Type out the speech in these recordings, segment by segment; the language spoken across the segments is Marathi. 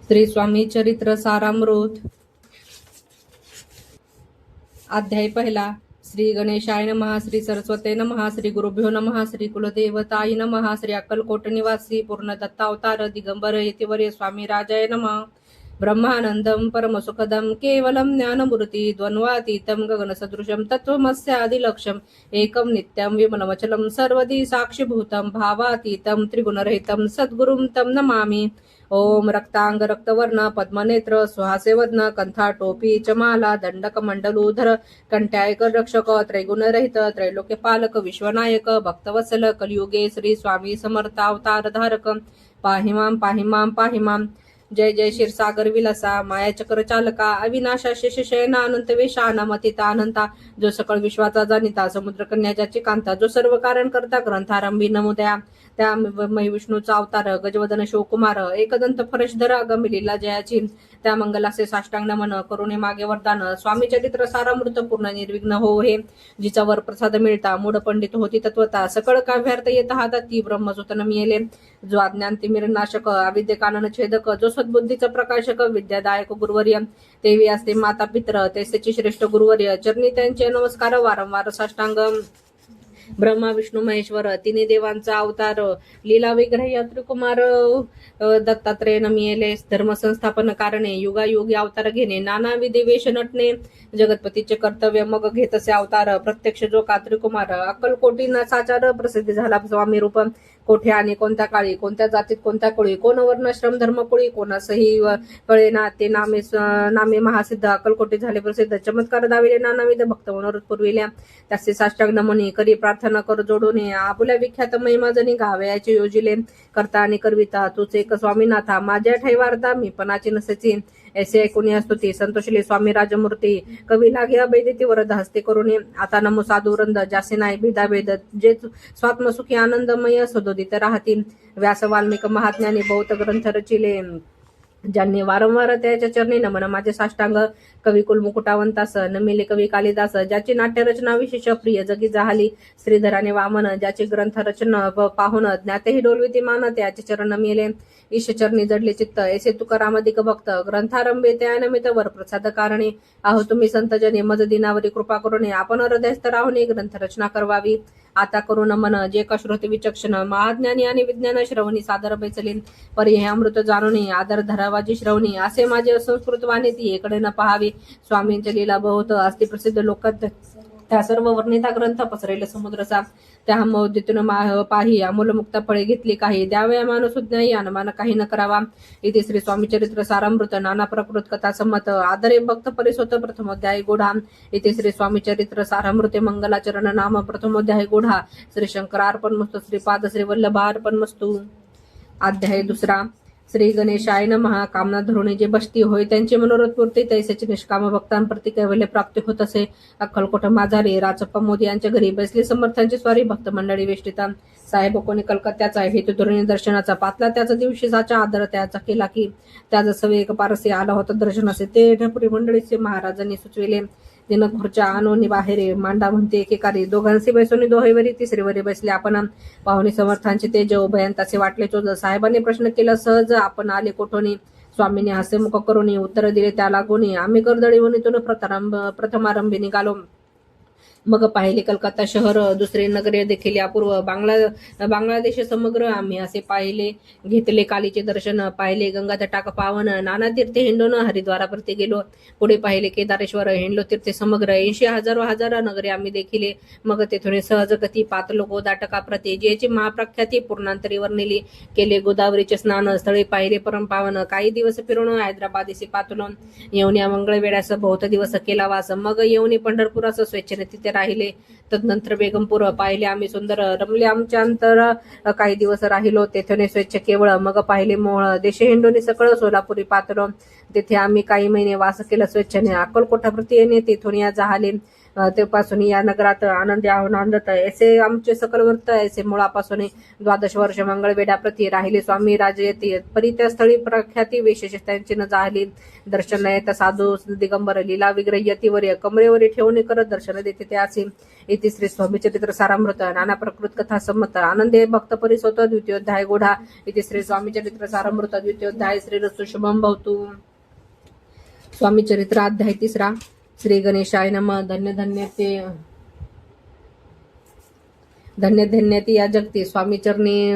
श्री स्वामी चरित्र सारामृत अध्याय पहिला। श्री गणेशाय नमः, श्री सरस्वते नमः, श्री गुरुभ्यो नमः, श्री कुलदेवताय नमः, श्री अक्कलकोट निवासी पूर्ण दत्तावतार दिगंबर यतिवर्य स्वामी राजाय नमः। ब्रह्मानंदम परमसुखदम केवलम ज्ञानमूर्ति द्वंद्वातीतं गगनसदृशं तत्त्वमस्यादिलक्ष्यम् एकं नित्यं विमलमचलं सर्वदी साक्षिभूतं भावातीतं त्रिगुणरहितं सद्गुरुं तं नमामि। ओम रक्तांग रक्तवर्ण पद्मनेत्र सुहासे वदन कंथा टोपी चमाला दंडक मंडलूधर कंठ्यायक रक्षक त्रैगुणरहित त्रैलोक्यपालक विश्वनायक भक्तवत्सल कलियुगे श्री स्वामी समर्थ अवतार धारक पाहिमाम पाहिमाम पाहिमाम। जय जय क्षीरसागर विलासा माया चक्र चालका अविनाशा शेषशयना अनंत वेशा अनामतीता अनंता जो सकळ विश्वाचा जाणिता समुद्र कन्या ज्याची कांता जो सर्व कारण करता ग्रंथारंभी नमोदया त्या विष्णूचा अवतार गजवदन शिवकुमार एकदंत फरशधर गमिलीला जयाची त्या मंगलासे साष्टांग नमन करुणे मागे वरदान स्वामी चरित्र सारामृत पूर्ण निर्विघ्न हो हे जिचा वर प्रसाद मिळता मूढ पंडित होती तत्वता सकळ काव्यार्थ येत हातात ती ब्रह्मसूतन मिळेले जो अज्ञान तिमिरनाशक अविद्ये कानन छेदक जो सद्बुद्धीचा प्रकाशक विद्यादायक गुरुवर्य तेवी असते माता पित्र तेच श्रेष्ठ गुरुवर्य चरणी त्यांचे नमस्कार वारंवार साष्टांग। ब्रह्मा विष्णू महेश्वर तिन्ही देवांचा अवतार लीला विग्रह त्रिकुमार दत्तात्रेय नमियेले धर्म संस्थापन कारणे युगायुगी अवतार घेणे नानाविधी वेश नटणे जगतपतीचे कर्तव्य मग घेत असे अवतार प्रत्यक्ष जो त्रिकुमार अक्कलकोटीना साचार प्रसिद्ध झाला स्वामी रूप कोठे आणि कोणत्या काळी कोणत्या जातीत कोणत्या कुळी कोण वर्णश्रम धर्मकुळी कोणासही कळेना ते नामे महासिद्ध अक्कलकोटी झाले प्रसिद्ध चमत्कार दाविले नानाविध भक्त मनोरथ पुरविल्या त्याचे साष्टांग नमनी करी प्रार्थना कर जोडून आपुल्या विख्यात महिमा जणी गावयाचे योजिले करता आणि करविता तूच एक स्वामीनाथा माझ्या ठैवारता मी पणाची नसेची ऐसे ऐकून स्तुती संतोषले स्वामी राजमूर्ती कवी लागे अभैदिती वरद हस्ते करून आता नमो साधू वृंद जासे नाही भेदाभेद जे स्वात्मसुखी आनंदमय सदोदित राहतील व्यास वाल्मिक महाज्ञानी बहुत ग्रंथ रचिले ज्यांनी वारंवार त्याच्या चरणी नमन माझे साष्टांग कविकुल मुकुटावंतास नमिले कवी कालिदास ज्याची नाट्यरचना विशेष प्रिय जगी जाहली श्रीधराने वामन ज्याची ग्रंथ रचना पाहून ज्ञातेही डोलविती मान त्याचे चरण मिले ईशचरणी जडले चित्त ऐसे तुकारामधिक भक्त ग्रंथारंभे त्या नमित वर प्रसाद कारणे आहो तुम्ही संतजने मज दिनावरी कृपा करून आपण हृदयस्थ राहून ग्रंथ रचना करवावी आता करून मन जे का श्रोते विचक्षण महाज्ञानी आणि विज्ञान श्रवणी सादर बैचलीन परी हे अमृत जाणून आदर धरावाजी श्रवणी असे माझे असंस्कृत वाणी ती एकडे न पहावी स्वामींच्या लीला बहुत असती प्रसिद्ध लोकात त्या सर्व वर्णिता ग्रंथ पसरेल समुद्रचा त्या मौद्यतून पाही अमूल मुक्ता फळे घेतली काही द्यावया मानसुज्ञाही अनुमान काही न करावा इथे श्री स्वामी चरित्र सारामृत नाना प्रकृत कथा संमत आदरे भक्त परिसोत प्रथमोध्याय गोढा इथे श्री स्वामी चरित्र सारामृते मंगलाचरण नाम प्रथमोध्याय गोढा श्री शंकरार्पणमस्तु श्रीपाद श्री वल्लभार्पणमस्तु। अध्याय दुसरा। श्री गणेशाय नमः कामना धरुणी जे बसती होय त्यांची मनोरथ पूर्ती तैसेची निष्काम भक्तांप्रती कैवल्य प्राप्ती होत असे अक्कलकोट माझारे राचप्पा मोदी यांच्या घरी बसली समर्थांची स्वारी भक्त मंडळी वेष्टिता साहेब कोणी कलकत्त्याचा हेतू धरुणी दर्शनाचा पातला त्याचा दिवशीचा आदर त्याचा केला की त्याचा सवे एक पारसे आला होता दर्शनाचे ते ढपुरी मंडळीचे महाराजांनी सुचविले दिन खुर्च्या आणून बाहेर मांडा म्हणते एकेकारी दोघांशी बैसून दोहेवरी तिसरीवरी बसले आपण पाहुणे समर्थांचे तेज उभयंताचे वाटले चोज साहेबांनी प्रश्न केला सहज आपण आले कोठोनी स्वामींनी हसेमुख करून उत्तर दिले त्या लागून आम्ही गर्दळीवणीतून प्रथमारंभी निघालो मग पाहिले कलकत्ता शहर दुसरे नगरे देखील अपूर्व बांगलादेश समग्र आम्ही असे पाहिले घेतले कालीचे दर्शन पाहिले गंगा तटाक पावन नाना तीर्थे हिंडून हरिद्वाराप्रती गेलो पुढे पाहिले केदारेश्वर हिंडलो तीर्थे समग्र 80,000 नगरे आम्ही देखिले मग तेथून सहज गती पातलो गोदाटका प्रती ज्याची महाप्रख्याती पूर्णांतरीवर नेली केले गोदावरीचे स्नान स्थळे पाहिले परमपावन काही दिवस फिरून हैदराबादेशी पातलो येऊन मंगळवेड्यास बहुत दिवस केला वास मग येऊन पंढरपुरास स्वेच्छेने तिथे राहिले तदनंतर बेगमपूर पाहिले आम्ही सुंदर रमले आमच्या अंतर काही दिवस राहिलो तेथे स्वेच्छ केवळ मग पाहिले मोळ देशे हिंडोनी सकळ सोलापुरी पातलो तेथे आम्ही काही महिने वास केला स्वेच्छेने अक्कलकोटाप्रती येणे तेथून या जहाले तेपासून या नगरात आनंदी आनंदत ऐसे आमचे सकल वृत्त ऐसे मुळापासून 12 वर्ष मंगळवेढाप्रती राहिले स्वामी राजे येते परी त्या स्थळी प्रख्याती विशेष त्यांची न झाली दर्शन येत साधू दिगंबर लीला विग्रह यतीवर कमरेवर ठेवून करत दर्शन देते ते असे इति श्री स्वामी चरित्र सारामृत नाना प्रकृत कथा संमत आनंदे भक्त परिसोत द्वितीयोध्याय गोढा इति श्री स्वामी चरित्र सारामृत द्वितीयोध्याय श्री रस्तु शुभम भवतु। स्वामी चरित्र अध्याय 3 श्री गणेशाय नमः। धन्य धन्य ते धन्य धन्य ती या जगती स्वामी चरणी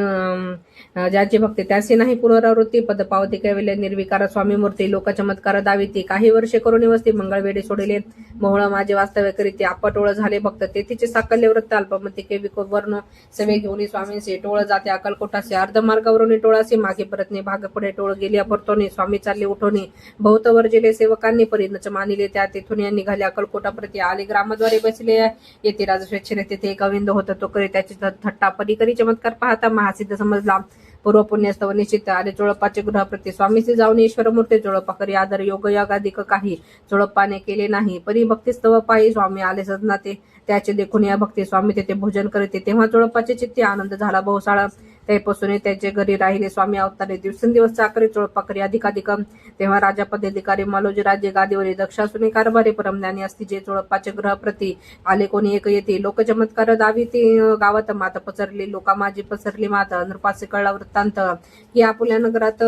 ज्याची भक्ती त्याची नाही पुनरावृत्ती पद पावती कैवल्य निर्विकार स्वामी मूर्ती लोक चमत्कार दाविती काही वर्षे करून वस्ती मंगळवेढे सोडले मोहळ माझे वास्तव्य करीते आपटोळ झाले भक्त तेथीचे साकल्य वृत्त अल्पमती के वर्ण सवे घेऊन स्वामींचे टोळ जाते अकलकोटासे अर्ध मार्गावरून टोळासे मागे परतणे भाग पडे टोळ गेले अपरतोने स्वामी चालले उठवणे बहुत वर्जिले सेवकांनी परिणच मानिले त्या तेथून निघाले अकलकोटाप्रती आले ग्रामद्वारे बसले येथे राज स्वेच्छेने तेथे एक अविंद होता तो करी त्याची थट्टा परीकरी चमत्कार पाहता महासिद्ध समजला पूर्व पुण्यस्तव निश्चित आले चोळप्पाचे गृहप्रती स्वामीचे जाऊन ईश्वर मूर्ती चोळप्पा करी आदर योग यागाधिक काही चोळप्पाने केले नाही परी भक्तिस्तव पायी स्वामी आले सजना ते त्याचे देखून या भक्ती स्वामी तेथे भोजन करते तेव्हा चोळप्पाचे चित्ती आनंद झाला बहुसाळा त्यापासून त्याचे घरी राहिले स्वामी अवतारे दिवसेंदिवस चाकरी चोळप्पा करी अधिकाधिक तेव्हा राजा पदाधिकारी मालोजी राज्य गादीवरी दक्षासुनी कारभारी परमज्ञानी असती जे चोळप्पाचे ग्रहप्रती आले कोणी एक येते लोक चमत्कार दावी ती गावात मात पसरली लोका माझी पसरली मात नृपासे कळला वृत्तांत की आपुल्या नगरात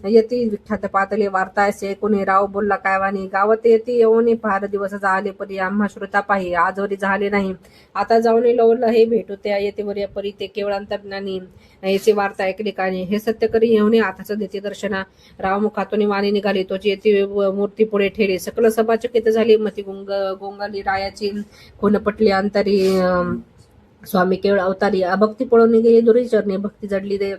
येती विठ्ठात पातले वार्ता असे कोणी राव बोलला काय वाणी गावात येते येऊन फार दिवस झाले परी आम्हा श्रुता पाही आजवरी झाले नाही आता जाऊन लवलं हे भेटू त्या येतेवर परी ते केवळ अंतर्ज्ञानी याची वार्ता ऐकली कानी हे सत्य करी येऊन आताच देते दर्शना राव मुखातून वाणी निघाली तोची येते मूर्ती पुढे ठेवली सकल सभा चकित झाली मती गोंगाली रायाची खून पटली अंतरी स्वामी केवळ अवतारी अभक्ती पळून गेली दुरीचरणी भक्ती जडली दे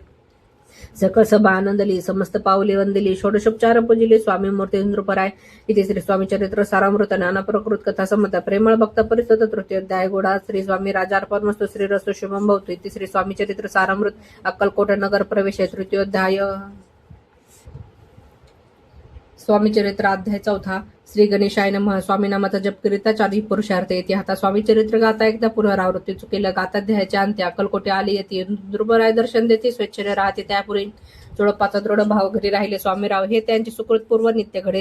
सकल सभा आनंदली समस्त पावले वंदली षोडशोपचार पूजिले स्वामी मूर्ती नृपराय इथे श्री स्वामी चरित्र सारामृत नाना प्रकृत कथा संमत प्रेमळ भक्त परिस्थित तृतीयोध्याय गोडा श्री स्वामी राजार्पणमस्तु श्री रस्तु शुभम भवतु इथे श्री स्वामी चरित्र सारामृत अक्कलकोट नगर प्रवेश तृतीयोध्याय। स्वामी चरित्र अध्याय 4 श्री गणेशाय नमः। स्वामी नामाचा जप करिता 4 पुरुषार्थ येते हाता स्वामी चरित्र गाता एकदा पुनरावृत्ती चुकेला गाताध्यायाच्या अंत्य अक्कलकोटे आली येते दुर्बराय दर्शन देते स्वेच्छेने राहते त्यापुरी चोळप्पाचा दृढ भाव घरी राहिले स्वामीराव हे त्यांची सुकृतपूर्व नित्य घडे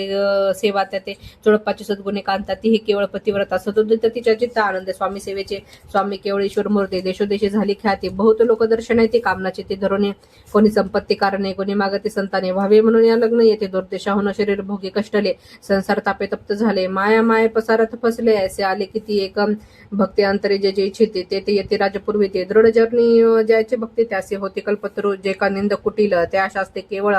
सेवा त्याते चोळप्पाची सद्गुणे कांता ती ही केवळ पतिव्रता सदुदित तिच्या चित्त आनंद स्वामी सेवेचे स्वामी केवळ ईश्वर मूर्ती देशोदेशी झाली ख्याती बहुत लोक दर्शन येते कामनाची ते धरुणे कोणी संपत्ती कारणे कोणी मागते संताने व्हावे म्हणून या लग्न येते दुर्देशाहून शरीर भोगी कष्टले संसार तापे तप्त झाले माया माय पसारात फसले ऐसे आले किती एक भक्ती अंतरे जे जे इच्छिते ते येते राजपूर्वी ते दृढ जर्नी ज्याचे भक्ती त्यासे होते कल्पतरू जे का निंद कुटील त्या शास्ते केवळ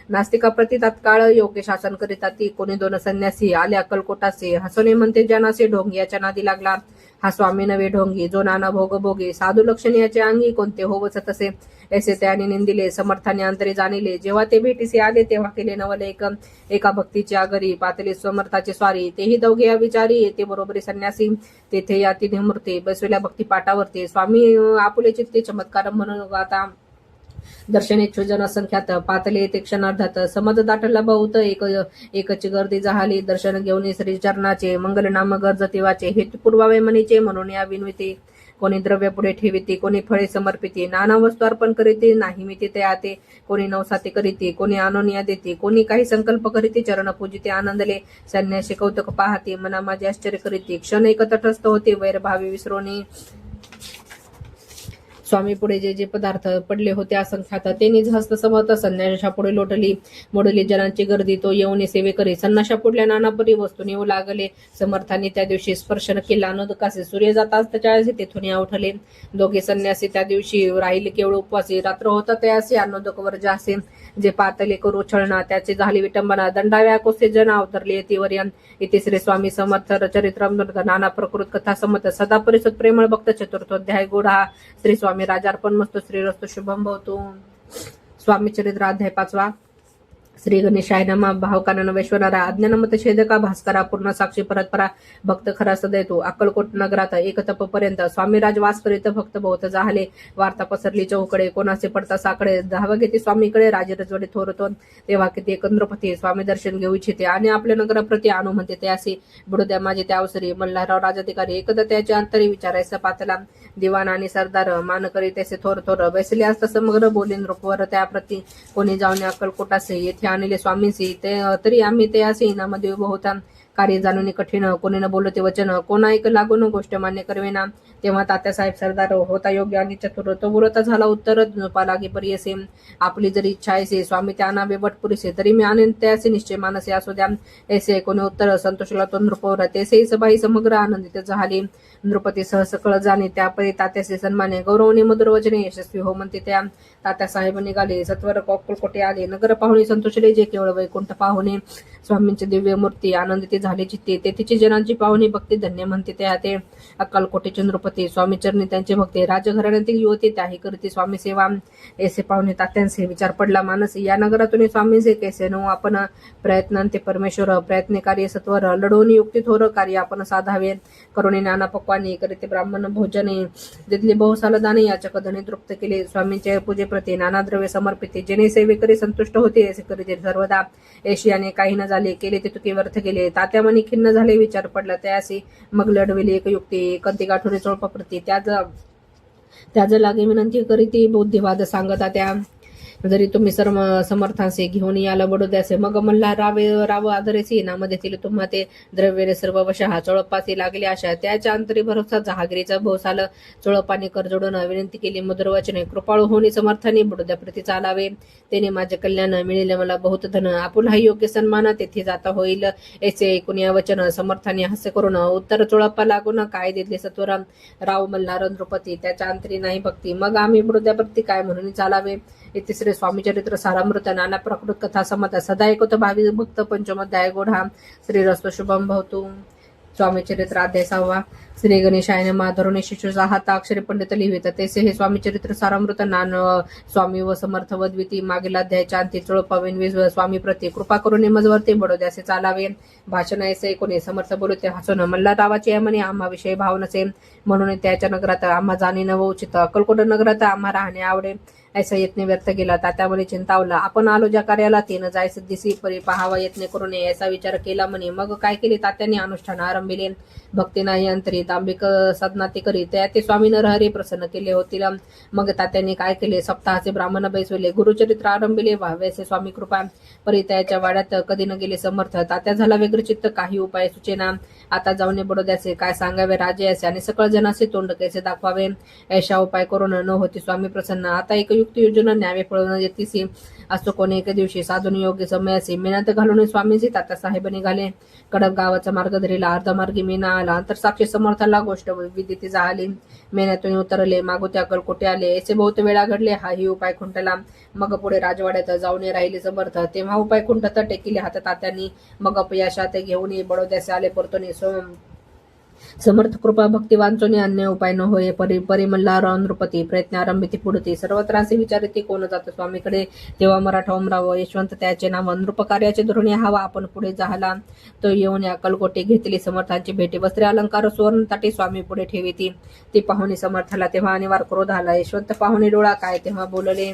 नास्तिकाप्रती तात्काळ योग्य शासन करिता ती कोणी 2 संन्यासी आले अक्कलकोटासे हसणे म्हणते जनासे ढोंगी याच्या नादी लागला हा स्वामी नवे ढोंगी जो नाना भोग भोगे साधू लक्षण याचे अंगी कोणते होवच तसे ऐसे त्याने निंदिले समर्थाने अंतरे जाणिले जेव्हा ते भेटीसे आले तेव्हा केले नवले एका भक्तीची आगरी पातले समर्थाचे स्वारी तेही दोघे विचारी ते बरोबरी संन्यासी तेथे या 3 मूर्ती बसलेल्या भक्ती पाठावरती स्वामी आपुले चित्ते चमत्कार म्हणून गाता दर्शनेच्छु जन संख्यात पातले ते क्षणार्धात समज दाटला बहुत एकची गर्दी झाली दर्शन घेऊन श्री चरणाचे मंगल नाम गर्ज तेवाचे हेतू पूर्वावे मनीचे म्हणून या विनविते कोणी द्रव्य पुढे ठेविते कोणी फळे समर्पिते नाना वस्तू अर्पण करीते नाही मी ते आते कोणी नवसाते करीते कोणी आनोनिया देते कोणी काही संकल्प करीते चरण पूजिते आनंदले संन्यासी कौतुक पाहते मना माझे आश्चर्य करीते क्षण एक तटस्थ होते वैरभावी विसरोनी स्वामी पुढे जे जे पदार्थ पडले होते असंख्यात ते निज हस्त समत संन्याशा पुढे लोटली मोडली जनांची गर्दी तो येऊन सेवे करी संन्याशा पुढल्या नाना परी वस्तू नेऊ लागले समर्थांनी त्या दिवशी स्पर्शन केला नदकासे सूर्य जाताच त्याच्या तेथून उठले दोघे संन्यासी त्या दिवशी राहिले केवळ उपवासी रात्र होता त्यासी अन्नोदक वर्ज असे जे पातले करू छळणा त्याची झाली विटंबना दंडाव्या कोसे जन अवतरले येतीवर्यन इथे श्री स्वामी समर्थ चरित्रामृत नाना प्रकृत कथा समत सदा परिसत प्रेमळ भक्त चतुर्थोध्याय गोढा श्री स्वामी राजार्पण मस्तु श्री रस्तु शुभम भवतु। स्वामी चरित्र अध्याय 5 श्री गणेशाय नमः. भावकानन वैश्वरा अज्ञानमत छेदका भास्करा पूर्ण साक्षी परतपरा भक्त खरा सदैतो. अक्कलकोट नगरात एक तपपर्यंत स्वामीराज वास करीत भक्त बहुत जाहले. वार्ता पसरली चौकडे कोणाचे पडता साकडे. धावा घेते स्वामीकडे राजरजवडे थोरतो. तेव्हा किती एकंद्रपती स्वामी दर्शन घेऊ इच्छिते आणि आपल्या नगराप्रती आणू म्हणते. ते असे बुडद्या माझे त्या अवसरी मल्हारराव राजाधिकारी एकदा त्याच्या अंतरी विचारायचा पातला. दिवाण आणि सरदार मान करी त्याचे थोर थोर बैसले असता समग्र बोली नृपवर त्याप्रती कोणी जाऊन अक्कलकोटासे येथे आणले स्वामींशी. ते तरी आम्ही ते असे इनामध्ये उभं होता. कार्य जाणून कठीण कोणी न बोलते वचन कोण ऐक लागून गोष्ट मान्य करवेना. तेव्हा तात्यासाहेब सरदार होता योग्य आणि चतुर. तो बोलता झाला उत्तर झोपा लागे परी असे. आपली जरी इच्छा असे स्वामी त्या नावे पुरेसे तरी मी आणेन त्याचे निश्चय मानसे असू द्या. ऐसे कोणी उत्तर संतोषला तो नृपवर तेसे सबाई समग्र आनंदित झाली. नृपती सहस कळ जाणे त्यापरी तात्याचे सन्माने गौरवने मधुर वचने यशस्वी हो म्हणते. त्या तात्यासाहेब निघाले सत्वर अक्कलकोटे आले. नगर पाहुणे संतोषले जे केवळ वैकुंठ पाहुणे. स्वामींची दिव्य मूर्ती आनंदित झाले चित्ते. तेथीची जनांची पाहुणी भक्ती धन्य म्हणते. त्या ते अक्कलकोटेचे नृपती स्वामी चरणी त्यांचे भक्ती. राजघराण्यातील युवती त्याही करते स्वामी सेवा. ऐसे पाहुणे तात्यांचे विचार पडला मानसी. या नगरातून स्वामींचे कैसे नो आपण प्रयत्नांते परमेश्वर प्रयत्न कार्य सत्वर लढवून युक्ती थोर कार्य आपण साधावे. करुणे नाना पक्वानी करीते ब्राह्मण भोजने तिथले बहुसाल दाने याचक धने तृप्त केले. स्वामींचे पूजेप्रती नाना द्रव्य समर्पिते. जेणे सेवेकरी संतुष्ट होते असे करीते सर्वदा. एशियाने काही न झाले केले ते तुके व्यर्थ गेले. तात्या मनी खिन्न झाले विचार पडला त्यासी. मग लढविली एक युक्ती कंती गाठोरी चोळपाप्रती. त्याच लागे विनंती करीती बुद्धिवाद सांगता. त्या जरी तुम्ही समर्थांसे घेऊन याला बडोद्यासे मग मल्हार राव आदरेसी नामध्ये तील तुम्हा ते द्रव्यने सर्व वशः चोळपासी लागले आशा. त्याच्या अंतरी भरोसा जहागिरीचा भोवसाल चोळपाने करजोडून विनंती केली मधुर वचने. कृपाळू होणी समर्थाने बडोद्याप्रती चालावे. त्याने माझे कल्याण मिळेल मला बहुत धन. आपुल हा योग्य सन्मान तेथे जाता होईल. ऐसे ऐकून या वचन समर्थाने हास्य करून उत्तर चोळप्पा लागून काय दिले सत्वर. राव मल्हार नृपती त्याच्या अंतरी नाही भक्ती. मग आम्ही बडोद्याप्रती काय म्हणून चालावे. तिसरे स्वामी चरित्र सारामृत नाना प्रकृत कथा समत सदा ऐकत भावी भक्त पंचमध्याय गोढा. श्री रस्तो शुभम भवतु. स्वामी चरित्र अध्याय 6. श्री गणेशाय नमः. धरुणी शिशुचा हात अक्षरे पंडित लिहित तेसे हे स्वामी चरित्र सारामृत नान स्वामी व समर्थ वद्विती. मागील अध्यायाच्या अंती चोळपावेन स्वामी प्रती कृपा करून मजवरते बडोद्यासे चालावे. भाषण ऐसे कोणी समर्थ बोलते हसून मल्हाररावाचे म्हणे आम्हा विषयी भाव नसे म्हणून त्याच्या नगरात आम्हा जाणे नव उचित. अक्कलकोट नगरात आम्हा राहणे आवडे. ऐसा यत्न व्यर्थ गेला. तात्यामुळे चिंतावला. आपण आलो ज्या कार्याला तेन जायस दिसी परी पहावा यत्न करू नये असा विचार केला म्हणे. मग काय केले तात्यांनी अनुष्ठान आरंभिले. भक्ती नाही अंतरी दांभिक साधना ते करी. त्या ते स्वामी नरहरी प्रसन्न केले होतील. मग तात्यांनी काय केले सप्ताहाचे ब्राह्मण बैसवले. गुरुचरित्र आरंभिले व्हावेसे स्वामी कृपा. परी त्याच्या वाड्यात कधी न गेले समर्थ. तात्या झाला वेगळे चित्त काही उपाय सुचेना. आता जाऊन बडोद्याचे काय सांगावे राजे असे आणि सकळ जनाचे तोंड कैसे दाखवावे. ऐशा उपाय करून न होती स्वामी प्रसन्न. आता एक युक्त योजना न्यावे पळवून येतीसी. असो कोणी एके दिवशी साधून योग्य समयासी मेहनत घालून स्वामींची तात्यासाहेब निघाले. कडक गावाचा मार्ग धरीला. अर्धमार्गी मेना आला. अंतरसाक्षी समर्थाला गोष्ट विदिती झाली. मेहनतून उतरले. मागोत्या अक्कलकोटे आले. याचे बहुत वेळा घडले. हाही उपाय खुंटला. मग पुढे राजवाड्यात जाऊन राहिले समर्थ. तेव्हा उपाय खुंटत टेकिले हात तात्यांनी. मग अपयशात घेऊन बडोद्यासे आले परतोनी. समर्थ कृपा भक्ती वांचोनी अन्य उपाय न होय. परिमल्हार नृपती प्रयत्न आरंभिती पुढती. सर्वत्रांचे विचारिती कोण जात स्वामीकडे. तेव्हा मराठा उमराव यशवंत त्याचे नाव. नृप कार्याचे धोरणे हवा आपण पुढे झाला. तो येऊन अक्कलकोटे घेतली. समर्थांची भेटी वस्त्रे अलंकार सुवर्ण ताटी स्वामी पुढे ठेविती. ती पाहुणी समर्थाला तेव्हा अनिवार्य क्रोध आला. यशवंत पाहुणे डोळा काय तेव्हा बोलले.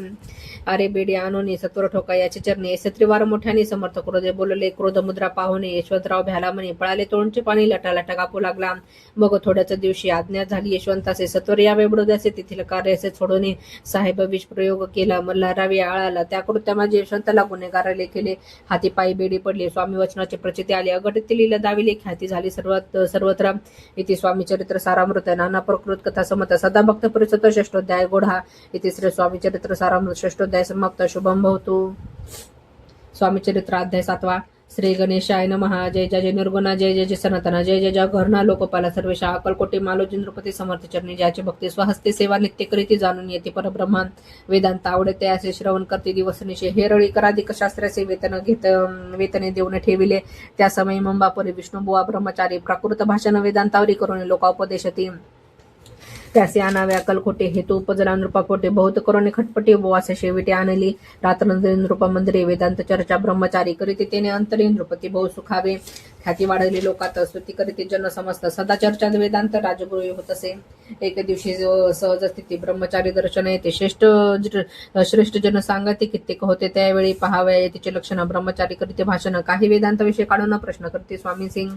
अरे बेडी आणून सत्वर ठोका याचे चरणी. ऐसे त्रिवार मोठ्याने समर्थ क्रोधे बोलले. क्रोध मुद्रा पाहुणे यशवंतराव भ्याला म्हणे. पळाले तोंडचे पाणी लटालटा कापू लागला. मग थोड्याच दिवशी आज्ञा झाली यशवंताचे सत्वर यावे बडोद्याचे. तेथील कार्याचे सोडून साहेब विष प्रयोग केला. मल्हारराव आळाला. त्या कृत्यामध्ये यशवंताला गुन्हेगाराले केले. हाती पायी बेडी पडली. स्वामी वचनाची प्रचिती आली. अघटित लिहिला दाविले ख्याती झाली सर्वत्र. इथे स्वामी चरित्र सारामृत नाना प्रकृत कथा समत सदा भक्त परिसत षष्टोध्याय गोढा. इथे श्री स्वामी चरित्र सारामृत षष्टोध्याय समाप्त. शुभम भवतु. स्वामी चरित्र अध्याय 7. श्री गणेशाय नमः. जय जय निर्गुणा. जय जय सनातन. जय जय जय घरणा लोकपाला सर्वेशा. अक्कलकोटे मालोजी नृपती समर्थ चरणी. ज्याची भक्ती स्वहस्ते सेवा नित्य करीती जाणून येते परब्रह्मान. वेदांत आवडते असे श्रवण करते दिवसनिशे. हेरळी कराधिक शास्त्राचे वेतने देऊन ठेविले. त्या समयी मंबापरी विष्णुबुवा ब्रह्मचारी प्राकृत भाषण वेदांतावरी करून लोकोपदेशती. त्यासे आणावे अक्कलकोटे हेतू उपजला नृपापोटे बहुत करोने खटपटे बुवासे शेविटे आणली रात्रंदिन नृप मंदिरे वेदांत चर्चा ब्रह्मचारी करीते तेने अंतरी नृपती बहु सुखावे ख्याती वाढली लोकात स्तुती करीते जन समस्त सदा चर्चा वेदांत राजगुरु होत असे एक दिवशी सहज स्थिती ब्रह्मचारी दर्शन येते श्रेष्ठ जन सांगते कित्येक होते त्यावेळी पहावे तिचे लक्षण ब्रह्मचारी करीते भाषण काही वेदांत विषय काढून प्रश्न करते स्वामी सिंग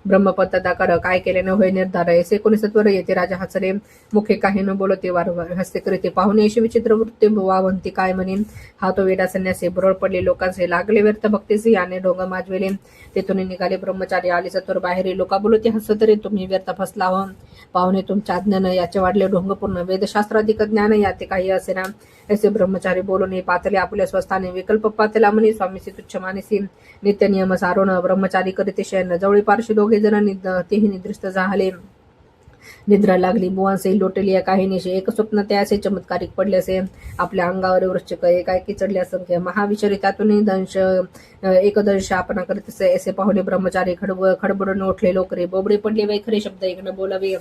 ब्रह्मपद दाकार काय केले न होय निर्धार ऐसे कोणी सत्वर येते राजा हसले मुखे काही न बोलते वारंवार हस्ते करीते पाहुणे अशी विचित्र वृत्ती वावंती काय म्हणेन हा तो वेडा संन्यासी बुरळ पडले लोकांचे लागले व्यर्थ भक्तीसी याने ढोंग माजवेले तेथून निघाले ब्रह्मचारी आले सत्वर बाहेर लोका बोलते हस तरी तुम्ही व्यर्थ फसला हो पाहुणे तुमच्या ज्ञान याचे वाढले ढोंगपूर्ण वेदशास्त्राधिक ज्ञान याते काही असे ना ऐसे ब्रह्मचारी बोलून पातले आपल्या स्वस्थाने विकल्प पातला म्हणे स्वामीसी तुच्छ मानसी नित्य नियम सारोन ब्रह्मचारी करीते शयन जवळी पार्श्वी दोघे जण तेही निद्रिस्त झाले निद्रा लागली बुवांसही लोटली या काहीनीशी एक स्वप्न ते असे चमत्कारिक पडले असे आपल्या अंगावर वृश्चिक एकाएकी चढले असंख्य महाविचारी त्यातूनही दंश एकदंश आपण करीत असे ऐसे पाहुणे ब्रह्मचारी खडबडून उठले लोकरे बोबडे पडले वैखरे शब्द ऐकणं बोलावे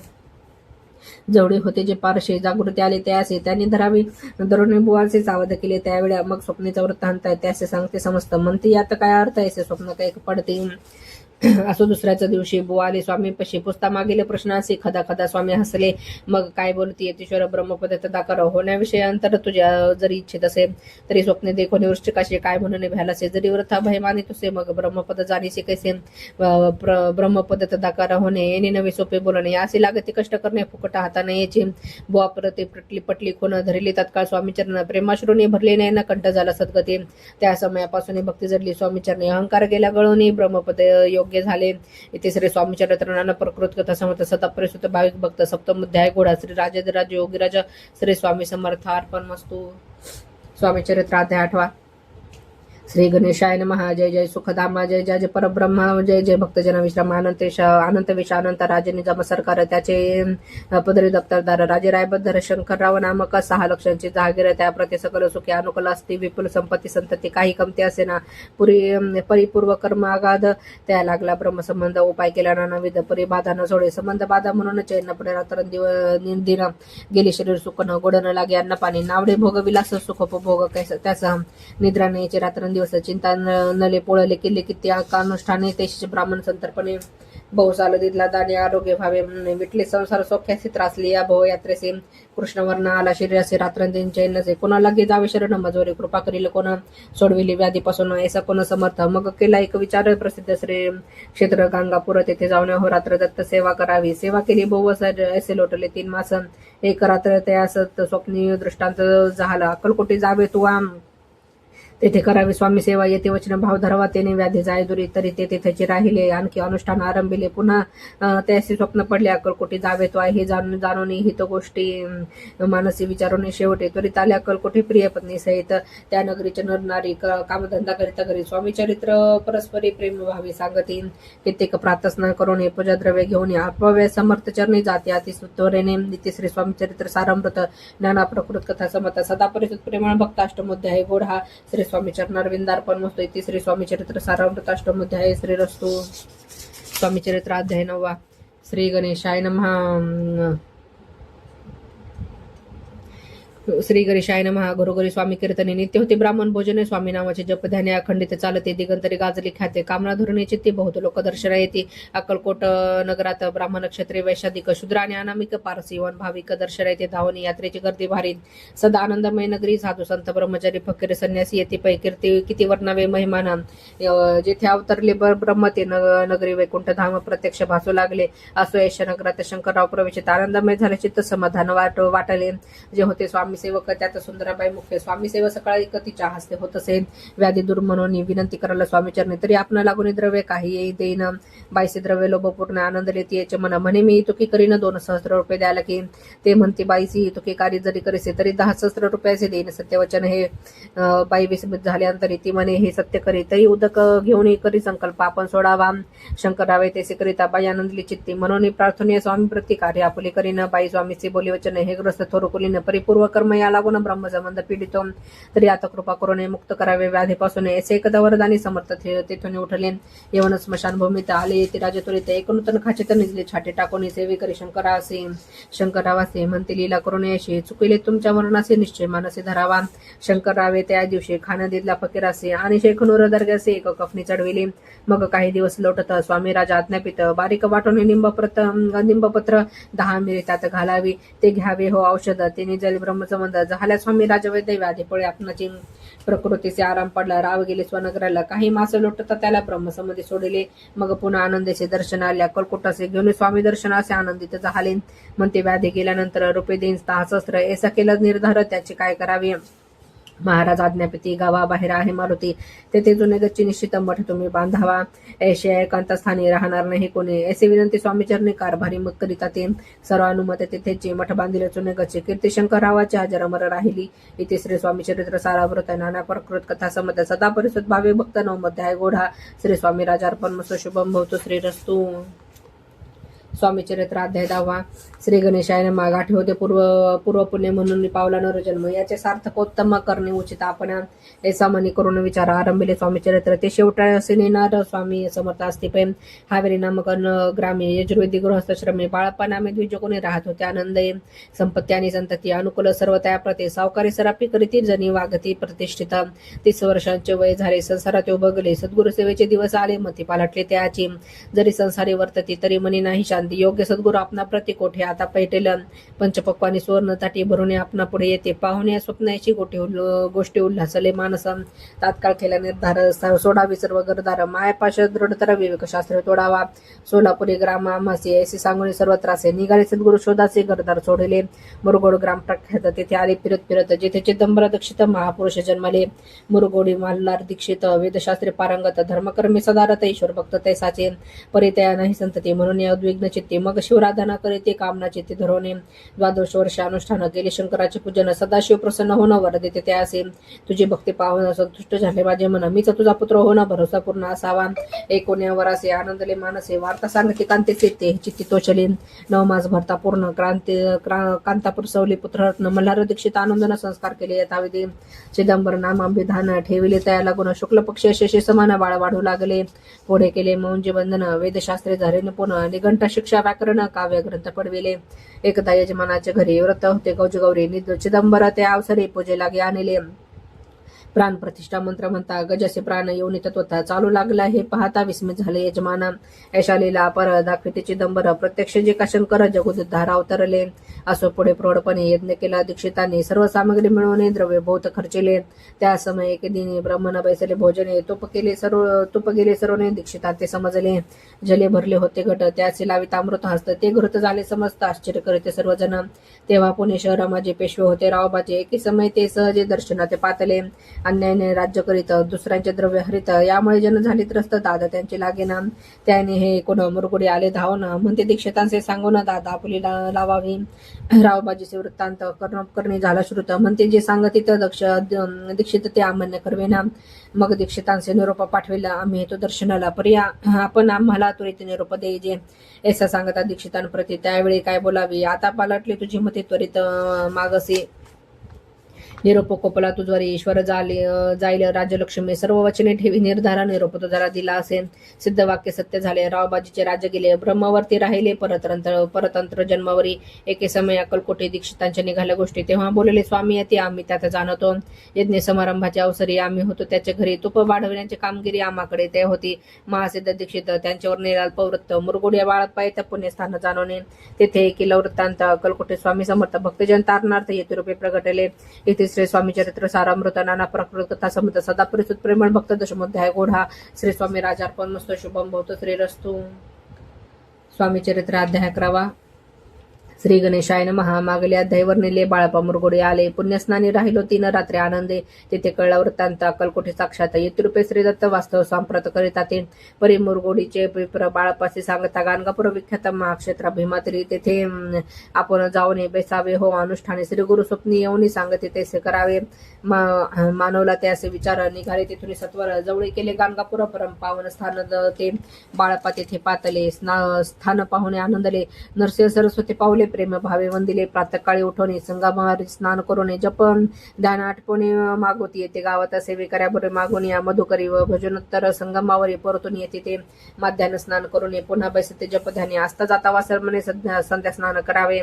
जवळे होते जे पारशे जागृती आले त्यासे त्यांनी धरून बुवांचे सावध केले त्यावेळी मग स्वप्नेचा वृत्तांत आहे त्यासे सांगते समजत म्हणते यात काय अर्थ आहे स्वप्न काय पडते असो दुसऱ्याच दिवशी बुवाले स्वामी पशी पुसता मागेले प्रश्नासी खदा खदा स्वामी हसले मग काय बोलती यतीश्वर ब्रह्मपद दाकार होण्याविषयी अंतर तुझ्या जरी इच्छित असेल तरी स्वप्ने देखो वृश्चिकाशी काय म्हणून भ्यालासे जरी व्रथा भय मानित असे मग ब्रह्मपद जाणीसे कैसे ब्रह्मपद दाकार होणे येणे नवे सोपे बोलणे असे लागते कष्ट करणे फुकट हाताने याची बुवा परत पटली खोन धरली तत्काळ स्वामीचरण प्रेमाश्रूने भरले नाही न कंठ झाला सद्गती त्या समयापासून भक्ती जडली स्वामीचरणे अहंकार गेला गळवणी ब्रह्मपद योग्य झाले तिसरे स्वामी चरित्रानं प्रकृत कथा समर्थ सतापरिसुत भाविक भक्त सप्तमध्याय घोडा श्री राजाधिराज योगीराज श्री स्वामी समर्थ अर्पणमस्तु स्वामी चरित्र अध्याय 8 श्री गणेशाय नमः जय जय सुखधामा जय जय जय परब्रह्म जय जय भक्तजन विश्राम अनंत विष अनंत राजे निजाम सरकार त्याचे पदरी दप्तरदार राजे रायबद्ध शंकरराव नामक 6 लक्षांची जहागीर त्या प्रति सकल सुखी अनुकूल असती विपुल संपत्ती संतती काही कमती असे ना परिपूर्व कर्म आगाध त्या लागला ब्रह्मसंबंध उपाय केला नानाविध परिबाधा न सोडे संबंध बाधा म्हणून चैन पडे रात्र दिन गेली शरीर सुख न गोड न लागे अन्न पाणी नावडे भोग विलास सुखोपभोग त्याचा निद्रा नाही रात्र दिवस चिंता नले पोळले केले किती अनुष्ठाने तेशी ब्राह्मण संतर्पणे बहुसाल दिदला दाने आरोग्य भावे विटले संसार सौख्यासी त्रासली या भव यात्रेसे कृष्णवर्ण आला शरीराचे रात्रंदिन चैनसे कोणाला गे जावे शरण मजोरे कृपा करील कोण सोडविली व्याधीपासून ऐसा कोण समर्थ मग केला एक विचार प्रसिद्ध श्री क्षेत्र गंगापूर तेथे जाऊन हो रात्र दत्त सेवा करावी सेवा केली बहु ऐसे लोटले 3 मास एक रात्र त्यास स्वप्नी दृष्टांत झाला अक्कलकोटी जावे तू तेथे करावी स्वामी सेवा येते वचन भाव धरावा तेने व्याधी जाय दुरी तरी ते तेथेचे राहिले आणखी अनुष्ठान आरंभिले पुन्हा त्याशी स्वप्न पडले अक्कलकोटी जावे तो आहे हे जाणून हित गोष्टी मानसी विचारून शेवटे त्वरित आले अक्कलकोटी प्रिय पत्नी सहित त्या नगरीचे नरनारी कामधंदा करिता घरी स्वामी चरित्र परस्परी प्रेम भावी सांगती कित्येक प्रार्थना करून पूजा द्रव्य घेऊन अपव्य समर्थ चरणी जाते अतिसुत्वरेने नित्यश्री स्वामी चरित्र सारामृत ज्ञाना प्रकृत कथा समता सदा परिसुत प्रेमळ भक्त अष्टमोध्याय गोड हा श्री स्वामी चरणारविंदार्पण मस्तो इति श्री स्वामी चरित्र सारामृत अष्टमोध्याय श्री रस्तु स्वामी चरित्र अध्याय 9 श्री गणेशाय नमः श्री गणेशाय नमः घरोघरी स्वामी कीर्तने नित्य होते ब्राह्मण भोजने स्वामी नावाचे जप ध्याने अखंडित चालते दिगंतरी गाजली ख्याते कामना धोरणे चित्ते बहुत लोक दर्शना येते अक्कलकोट नगरात ब्राह्मण क्षत्रिय वैशाधिक शूद्र आणि अनामिक पारसी वन भाविक दर्शना येते धावणी यात्रेची गर्दी भारी सदा आनंदमय नगरी साधू संत ब्रह्मचारी फकीर संन्यासी येते पै कीर्ती किती वर्णावे महिमान जेथे अवतरले ब्रह्म ते नगरी वैकुंठ धाम प्रत्यक्ष भासू लागले असो यश नगरात शंकरराव प्रवेशित आनंदमय झाले चित्त समाधान वाटले जे होते स्वामी सेवक त्यात सुंदराबाई मुख्य स्वामी सेवा सकाळी कतीच्या हस्ते होत असेल व्याधी दूर म्हणून विनंती करायला स्वामीचरणी तरी आपण लागून द्रव्य काही देईन बाईसे द्रव्य लोभपूर्ण आनंद लेती याचे मना म्हणे मी तुकी करीन 2 सहस्त्र रुपये द्यायला की ते म्हणते बाईसी तुकी कार्य जरी करीसे तरी 10 सहस्त्र रुपयाचे देईन सत्यवचन हे बाई विस्मित झाल्यानंतर ती म्हणे हे सत्य करी तरी उदक घेऊन करी संकल्प आपण सोडावा शंकररावे तेसे करिता बाई आनंदली चित्ती म्हणून प्रार्थनीय स्वामी प्रति कार्य आपुले करीन बाई स्वामीचे बोली वचन हे ग्रस्त थोरकुलीन परिपूर्व कर्म या लागून ब्रह्मसंबंध पीडितो, तरी आता कृपा करून मुक्त करावे व्याधीपासून. असे एकदा वरदानी समर्थ तेथून उठले. येऊन स्मशानभूमीत आले. येथे राजे त्वरित एक नूतन खाचेत निजले. छाटे टाकून सेवे करी शंकरावासे म्हणते लीला करून यशी चुकिले तुमच्या मरणाचे निश्चय मानसे धरावा. शंकररावे त्या दिवशी खानदीतला फकीरासे आणि शेखनूर दर्ग्यासे एक कफनी चढविली. मग काही दिवस लोटत स्वामी राजा आज्ञापित बारीक वाटून निंबपत्र 10 मिरी त्यात घालावी. ते घ्यावे हो औषध. ते निजल ब्रह्मसंबंध झाल्या. स्वामी राजा वैद्य व्याधी पळे आपणाची प्रकृतीचे आराम पडला. राव गेले स्वनगराला. काही मास लोटता त्याला ब्रह्मसंबंधी सोडले. मग पुन्हा आनंदाचे दर्शन आल्या. कलकुटासे घेऊन स्वामी दर्शनासे आनंदित झाले. म्हणते व्याधी गेल्यानंतर रुपये देईन 6 ऐसा केला निर्धार त्याचे काय करावे. महाराज आज्ञापिती गावाबाहेर आहे मारुती. तेथे जुने गच्ची निश्चित मठ तुम्ही बांधावा. ऐशे एकांत स्थानी राहणार नाही कोणी. ऐसे विनंती स्वामीचरणी कारभारी मग करिता ते सर्व अनुमत तेथेचे मठ बांधिले जुने गच्ची. कीर्ती शंकररावाची अजरामर राहिली. इथे श्री स्वामी चरित्र सारावृत नाना प्रकृत कथा समत सदा परिसुत भावे भक्त नवमध्ये गोढा. श्री स्वामी राजार्पण मस्त शुभम भवतो श्रीरस्तु. स्वामी चरित्र अध्याय 10. श्री गणेशाय नमः. गाठी होते पूर्व पुण्य म्हणून पावला नरजन्म. याचे सार्थकोत्तम करणे उचित आपण ऐसा मनी करून विचार आरंभिले स्वामी चरित्र. ते शेवटा असे नेणार स्वामी समर्थ असते प्रेम. हावेरी नामक ग्रामी यजुर्वेदी गृहस्थश्रमे बाळपणामे द्विज कोणी राहत होते. आनंद संपत्ती आणि संतती अनुकूल सर्व त्या प्रते सावकारी सरापी करीती जनी वागती प्रतिष्ठित. 30 वर्षांचे वय झाले. संसारात बगले. सद्गुरु सेवेचे दिवस आले. मती पालटले त्याची. जरी संसारी वर्तती तरी मनी नाही शांती. योग्य सद्गुरु आपणा प्रति कोठे आता पैटेल. पंचपक्वानी सुवर्ण ताटी भरून आपणा पुढे येते. पाहुण्या स्वप्नाची गोष्टी उल्हासले मानस. तात्काळ केला निर्धार सोडावी सर्व गरदार. मायापाश दृढतर विवेक शास्त्र तोडावा. सोलापुरी ग्राम आम्हासे ऐसे सांगून सर्व त्रासे. निघाले सद्गुरु शोधाचे गरदार सोडले. मुरगोड ग्राम प्रख्यात. तेथे आले फिरत जेथे चिदंबर दीक्षित महापुरुष जन्मले. मुरगोडी मल्हार दीक्षित वेदशास्त्री पारंगत. धर्मकर्मी सदारथ ईश्वर भक्त तैसाचे. परितया नाही संतती म्हणून उद्विग्न चित्ते. मग शिवराधना करीते कामना चित्ते धरवणे. 12 वर्ष अनुष्ठान केले शंकराचे पूजन. सदाशिव प्रसन्न होणं वर देते त्या असे. तुझी भक्ती पाहून संतुष्ट झाले माझे मन. मीच तुझा पुत्र होणं भरोसा पूर्ण असावा. 19 वरासे आनंदले मानसे. वार्ता सांगते कांतेचे ते चित्ती तोचले. 9 मास भरता पूर्ण कांतापूर सवली पुत्ररत्न मल्हार दीक्षित आनंदन संस्कार केले यथाविधी. चिदंबर नामाभिधान ठेविले त्या लागून. शुक्ल पक्ष शशी समान बाळ वाढू लागले. पुढे केले मौंजी बंधन. वेदशास्त्रे झाले निपुण. निघंट शिक्षा व्याकरण काव्य ग्रंथ पडविले. एकदा यजमानाच्या घरी व्रत होते गौजगौरी. चिदंबर त्या अवसरी पूजे लागे आणले. प्राण प्रतिष्ठा मंत्र म्हणता गजसे प्राण येऊन तत्वता चालू लागला. हे पाहता विस्मित झाले यजमान. ऐशालीला पर दाखविते चिदंबर. प्रत्यक्ष जे का शंकर जगोद्धार अवतरले. असो पुढे प्रौढपणे यज्ञ केला दीक्षितांनी. सर्व सामग्री मिळवणे द्रव्य बहुत खर्चिले. त्या समय एक दिनी ब्रह्मन बैसले भोजने. तुप गेले सर्वने दीक्षिता ते समजले. जले भरले होते घट. त्याचे लावित अमृत हस्त. ते घृत झाले समस्त. आश्चर्य करीते सर्वजण. तेव्हा पुणे शहर माझे पेशवे होते रावबाचे. एकी समय ते सहजे दर्शनात पातले. अन्यायाने राज्य करीत दुसऱ्यांचे द्रव्य हरित. यामुळे जन झाले त्रस्त. दादा त्यांचे लागेना. त्याने हे कोण मुरगुडी आले धावून. म्हणते दीक्षितांचे सांगून दादा आपुली लावावी. रावबाजीचे वृत्तांत करणे झाला श्रुत. म्हणते जे सांगते दीक्षित ते अमान्य करवेना. मग दीक्षितांचे निरोप पाठविला. आम्ही येतो दर्शनाला. पर्या आपण आम्हाला त्वरित निरोप देईजे. ऐसा सांगता दीक्षितांप्रती. त्यावेळी काय बोलावी. आता पालटली तुझी मते त्वरित मागसे. निरोप कोपला तुझ्वारी ईश्वर जाईल राजलक्ष्मी. सर्व वचने ठेवी निर्धारा. निरोप तुझारा दिला असेल. सिद्ध वाक्य सत्य झाले. रावबाजीचे राज्य गेले. ब्रह्मवर्ती राहिले परतंत्र जन्मावरी. एके समय अक्कलकोटे दीक्षितांच्या निघाल्या गोष्टी. तेव्हा बोलले स्वामी येते आम्ही त्यात जाणतो. यज्ञ समारंभाच्या अवसरी आम्ही होतो त्याच्या घरी. तुप वाढविण्याची कामगिरी आम्हाकडे ते होती. महासिद्ध दीक्षित त्यांच्यावर निराल प्रवृत्त. मुरगुड्या बाळात पायत पुण्यस्थान जाणवणे. तेथे एकीला वृत्तांत. अक्कलकोटे स्वामी समर्थ भक्तजन तारणार्थ येथे रूपे प्रगटले. इथे श्री स्वामी चरित्र सारामृत नाना प्रकृत कथा समत सदा परिसुत प्रेमळ भक्त दशमोध्याय गोढा. श्री स्वामी राजार्पण मस्त शुभम भवतो श्रीरस्तु. स्वामी चरित्र अध्याय 11. श्री गणेशाय नमः. मागले अध्याय वर्णिले. बाळापा मुरगोडे आले. पुण्यस्नानी राहिलो 3 रात्री आनंदे. तेथे कळला वृत्तांत. अक्कलकोटे साक्षात. येतिरूपे श्रीदत्त वास्तव सांप्रत करिता ते. परी मुरगोडीचे बाळापाशी सांगता. गाणगापूर विख्यात महाक्षेत्र भीमातरी. तेथे आपण जाऊन बेसावे हो अनुष्ठाने. श्री गुरु स्वप्नी येऊनी सांगते तैसे करावे. मानवला ते असे विचार. निघाले तेथून सत्वर. जवळी केले गाणगापूर परम पावन स्थान ते. बाळापा तेथे पातले. स्थान पाहुणे आनंदले. नरसिंह सरस्वती पावले प्रेम भावे वंदिले. प्रातःकाळी उठवणे संगमावर स्नान करून जपन ध्यान आठवणे मागवती येते. गावात सेवेकऱ्या बरे मागून या मधुकरी व भजनोत्तर संगमावर परतून येते. ते माध्यान स्नान करून पुन्हा बैसते जप ध्यानी. आस्था जाता वासरमने संध्या स्नान करावे.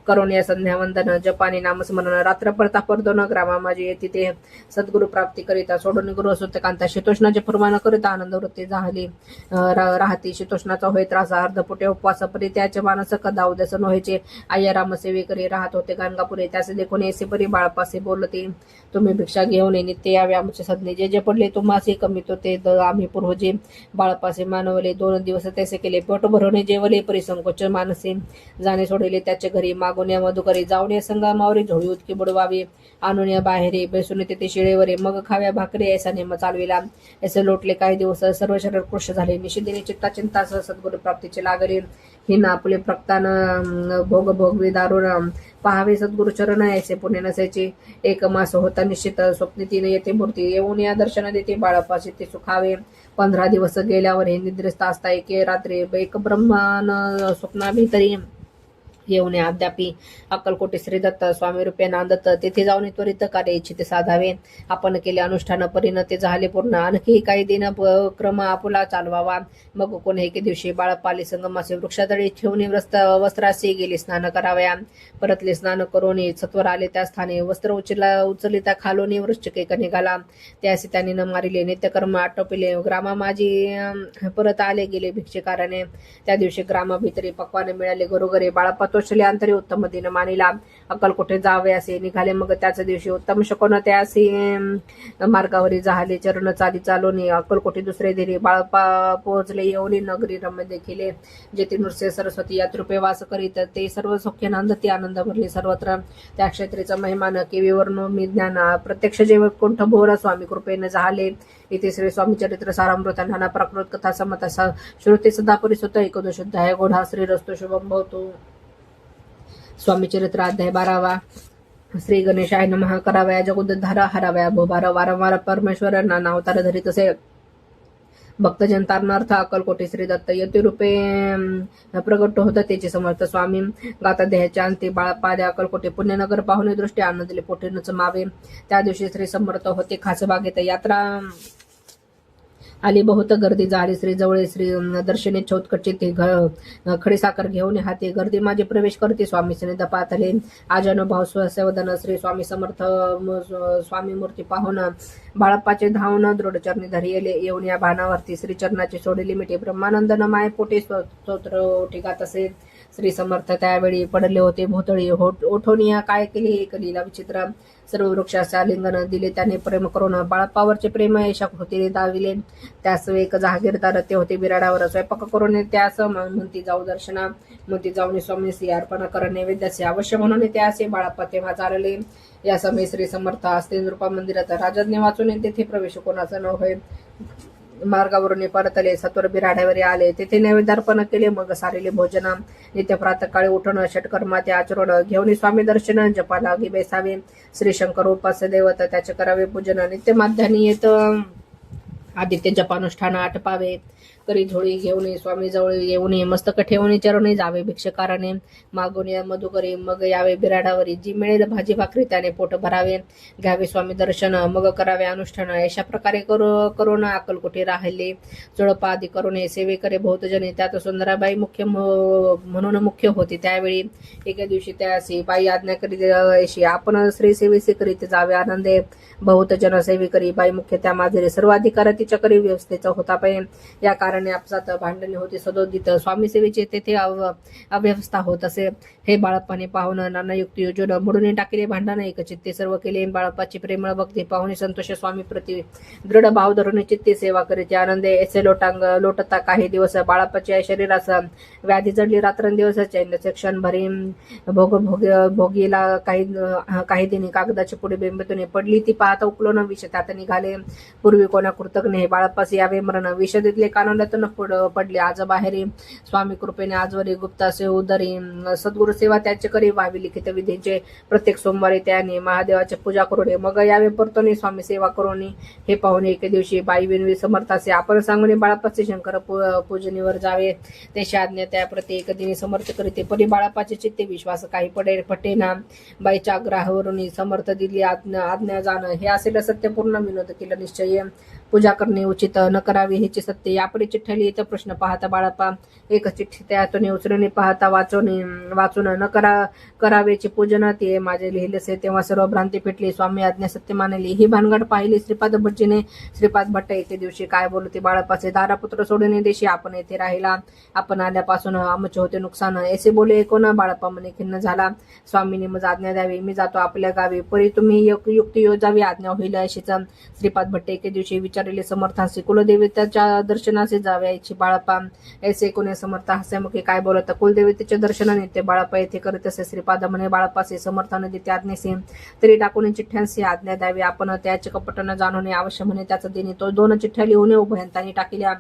करून या संध्या वंदन जपाने नामस्मरण. रात्र पडता परदोन ग्रामा माझी येते. ते सद्गुरु प्राप्ती करिता सोडून गुरु सुतकांता. शीतोष्णाचे प्रमाण करिता आनंद वृत्ती झाली राहती. शीतोष्णाचा होय त्रास अर्धपुटे उपवास परी त्याचे मानस कदा उदसन व्हायचे. आय्या राम सेवेकरी राहत होते गाणगापुरे. त्याचे देखून ऐसे परी बाळपासे बोलते. तुम्ही भिक्षा घेऊन नित्य यावे आमचे सदने. जे जे पडले तुम्हासे कमी तो ते आम्ही पूर्वजे बाळपासे मानवले. 2 दिवस तैसे केले. पोट भरवणे जेवले परिसंकोच मानसे. जाणे सोडले त्याचे घरी. मागून या मधुकरी जाऊन या संगमावरी झोळी उतकी बुडवावी. आणून या बाहेरे बैसून तेथे शिळेवरे. मग खाव्या भाकरी ऐसा नेम चालविला. ऐसे लोटले काही दिवस. सर्व शरीर कृश झाले. निशिदिने चित्ता चिंतासह सद्गुरु प्राप्तीचे लागले. हिना आपले प्रक्तान भोग भोगवी दारुण. पहावे सद्गुरु चरण ऐसे पुण्य नसायचे. 1 मास होता निश्चित. स्वप्नी 3 येते मूर्ती. येऊन या दर्शन देते बाळपाशी ते सुखावे. 15 दिवस गेल्यावर हे निद्रिस्त असता. एके रात्री एक ब्रह्मान स्वप्नाभितरी येऊन अद्यापी अक्कलकोटी श्रीदत्त स्वामी रूपे नांदत. तेथे जाऊन त्वरित कार्य इच्छिते साधावे. आपण केले अनुष्ठान परिणते झाले पूर्ण. आणखी काही दिन क्रम आपुला चालवावा. मग कोण एके दिवशी बाळपाली संगमासे वृक्षातळी ठेवून वस्त्राशी गेली स्नान कराव्या. परतले स्नान करून सत्वर आले त्या स्थानी. वस्त्र उचलिता खालोनी वृश्चिक निघाला. त्यासी त्यांनी न मारिले. नित्यकर्म आटोपिले. ग्रामा माझी परत आले गेले भिक्षेकाराने. त्या दिवशी ग्रामाभितरी पक्वाने मिळाले. घरोघरी बाळपा तोषले अंतरी उत्तम दिन मानिला. अक्कलकोटे जावे असे निघाले. मग त्याच दिवशी उत्तम शकून त्यासी मार्गावरी झाले. चरण चाली चालून अक्कलकोटे दुसरे दिरी. बाळपा पोहोचले. येऊन नगरी रम्य देखिले. जेथे नृसिंह सरस्वती यात्रुपे वास करीत. ते सर्व सौख्य नांदती आनंद भरले सर्वत्र. त्या क्षेत्रीचा महिमान केवीवरून मी ज्ञान. प्रत्यक्ष जे वैकुंठ भोर स्वामी कृपेने झाले. इथे श्री स्वामी चरित्र सारामृत नाना प्राकृत कथा समता श्रुती सदा परिसुत एकदो शुद्ध आहे गोढा श्री रस्तो शुभम भवतु. स्वामी चरित्र अध्याय 12वा. श्री गणेशाय नमः कराव्या जगोद्धारा हराव्या भोभार. वारंवार परमेश्वरांना नावतार धरीत असे भक्तजन तारणार्थ अक्कलकोटी श्री दत्त यती रूपे प्रगट होत. त्याचे समर्थ स्वामी गाता देहाच्या अंती बाळपाद्या अक्कलकोटी पुण्यनगर पाहुणे दृष्टी आनंदले पोटे न मावे. त्या दिवशी श्री समर्थ होते खास बागेत. यात्रा आली बहुत गर्दी झाली. श्री जवळे श्री दर्शने चौतकटची ते खडीसाखर घेऊन हाती. गर्दी माझे प्रवेश करते स्वामी सनिध पाहतले. आज अनुभव सेवदन श्री स्वामी समर्थ स्वामी मूर्ती पाहून बाळप्पाचे धावून दृढचरणी धरी येऊन या भानावरती श्री चरणाची सोडली मिठी. ब्रह्मानंद न माय पोटे स्तोत्र ओठी गात असे. श्री समर्थ त्यावेळी पडले होते भोतळी. ओठोनिया काय केली एक लीला विचित्र. सर्व वृक्षाचे आलिंगन दिले त्याने प्रेम करून. बाळप्पावरचे प्रेम यशक होते दाविले. त्यास एक जहागीरदार ते होते बिराडावर. स्वयंपाक करून त्यास म्हणती जाऊ दर्शना. म्हणती जाऊन स्वामीसी अर्पण कर नैवेद्याचे अवश्य म्हणून त्याचे बाळप्पा तेव्हा चालले. या समय श्री समर्थ असते नृपा मंदिरात. राजज्ञ वाचून तेथे प्रवेश कोणाचा न होय. मार्गावरून परतले. सत्वर बिराड्यावर आले. तेथे नैवेद्यार्पण केले. मग सारेले भोजन. नित्य प्रातःकाळी उठण षटकर्माचे आचरण घेऊन स्वामी दर्शन जपाला लागी बेसावे. श्री शंकर उपास्य देवत त्याचे करावे पूजन. नित्य माध्यानी येत आदित्य जपानुष्ठान आटपावे. करी झोळी घेऊन स्वामी जवळ येऊन मस्तक ठेवून चरणी जावे भिक्षकाराने. मागून या मधुकरी मग यावे बिराडावरी. जी मिळेल भाजी भाकरी त्याने पोट भरावे. घ्यावे स्वामी दर्शन मग करावे अनुष्ठान. अशा प्रकारे करून अक्कलकोटी राहिले. जोडपा आदी करून सेवे करे बहुतजने. त्यात सुंदराबाई मुख्य म्हणून मुख्य होती. त्यावेळी एके दिवशी त्यासी बाई आज्ञा करीत अशी आपण श्री सेवेसी करीत जावे. आनंदे बहुतजन सेवी करी. बाई मुख्य त्या माझे. सर्व अधिकार तिच्या करी व्यवस्थेचा होता पाहिजे. या कारणे आपसात भांडणे होते सदोदित. स्वामी सेवेचे तेथे अव्यवस्था होत असे. हे बाळप्पाने पाहून नाना युक्ती योजून मोडून टाकले भांडण. एकचित्ते सर्व केले. बाळप्पाची प्रेमळ भक्ती पाहून संतोष स्वामी प्रति दृढ भाव धरून चित्ते सेवा करीते. आनंदे ऐसे लोटता काही दिवस. बाळप्पाच्या शरीरास व्याधी जडली. रात्रंदिवस चैन्याचे क्षण भरी भोगीला काही दिनी कागदाची पुढे बेंबतून पडली. ती पाहता उकलो न विष त्यात निघाले. पूर्वी कोणा कृतज्ञ हे बाळप्पास यावे मरण. विष दिले कानून बंधनातून पडले आज बाहेरी स्वामी कृपेने आजवरी गुप्त असे उदरी सद्गुरु सेवा त्याचे करी व्हावी लिखित विधींचे प्रत्येक सोमवारी त्याने महादेवाची पूजा करून मग यावे परतोनी स्वामी सेवा करून हे पाहुणे एके दिवशी बाई विनवी समर्थाचे आपण सांगणे बाळापाचे शंकर पूजनीवर जावे त्याची आज्ञा त्या प्रति एक दिनी समर्थ करीते परी बाळापाचे चित्ते विश्वास काही पटेना बाईच्या आग्रहावरून समर्थ दिली आज्ञा जाणं हे असेल सत्यपूर्ण विनोद केला निश्चय पूजा करणे उचित न करावे हेचे सत्य यापरी चिठ्ठ्या लिहित प्रश्न पाहता बाळापा एक चिठ्ठी त्यातून उचलून पाहता वाचून न करावेचे पूजन ते माझे लिहिलेसे तेव्हा सर्व भ्रांती पेटली स्वामी आज्ञा सत्य मानली ही भानगड पाहिली श्रीपाद भटजीने श्रीपाद भट्ट येते दिवशी काय बोलते बाळापाचे दारापुत्र सोडून देशी आपण येथे राहिला आपण आल्यापासून आमचे होते नुकसान ऐसे बोले कोण बाळापा म्हणे खिन्न झाला स्वामीने मज आज्ञा द्यावी मी जातो आपल्या गावी परी तुम्ही युक्ती योजावी आज्ञा होईल अशीच श्रीपाद भट्ट एके दिवशी विचारले समर्थांशी कुलदेवतेच्या दर्शनाचे जावयाची बाळापा ऐसे कोणी समर्थ हस्यामुखी काय बोलत कुलदेवतेचे दर्शन नित्य बाळापा येथे करीत असे श्रीपाद म्हणे बाळापासे समर्थाने देते आज्ञेसे तरी टाकून चिठ्ठ्यांशी आज्ञा द्यावी आपण त्याचे कपट न जाणवणे आवश्य म्हणे त्याचा दिनी तो 2 चिठ्ठ्या लिहून उभयंतांनी टाकल्या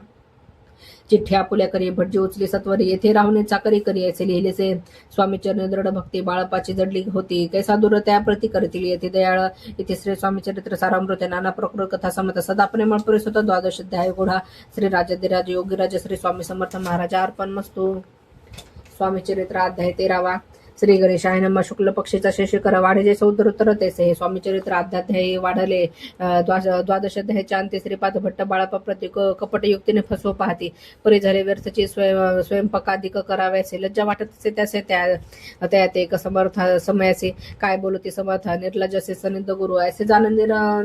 चिठ्ठी आपुल्या करी भटजी उचली सत्वरी येथे राहुने चाकरी करी असे लिहिलेसे स्वामी चरणी दृढ भक्ती बाळापाची जडली होती कैसा दूर त्या प्रति करतील येथे दयाळ इथे श्री स्वामी चरित्र सारामृत नाना प्रकृत कथा समत सदा प्रेमळ परिसुत 12 अध्याय गोढा श्री राजाधिराज योगीराज श्री स्वामी समर्थ महाराज अर्पण मस्तू स्वामी चरित्र अध्याय 13 श्री गणेशाय नमः शुक्ल पक्षीचा शेषकर वाढे सौदरोत्तर तैसे हे स्वामी चरित्र अध्याध्यायी वाढले 12 अध्यायाच्या अंती श्रीपाद भट्ट बाळापा प्रति कपटयुक्तीने फसवू पाहती परी झाले व्यर्थची स्वयंपाकाधिक कराव्याचे लज्जा वाटत असे त्याचे त्यात एक समर्थ समयाचे काय बोलती समर्थ निर्लज असे सनिध गुरु ऐसे जाण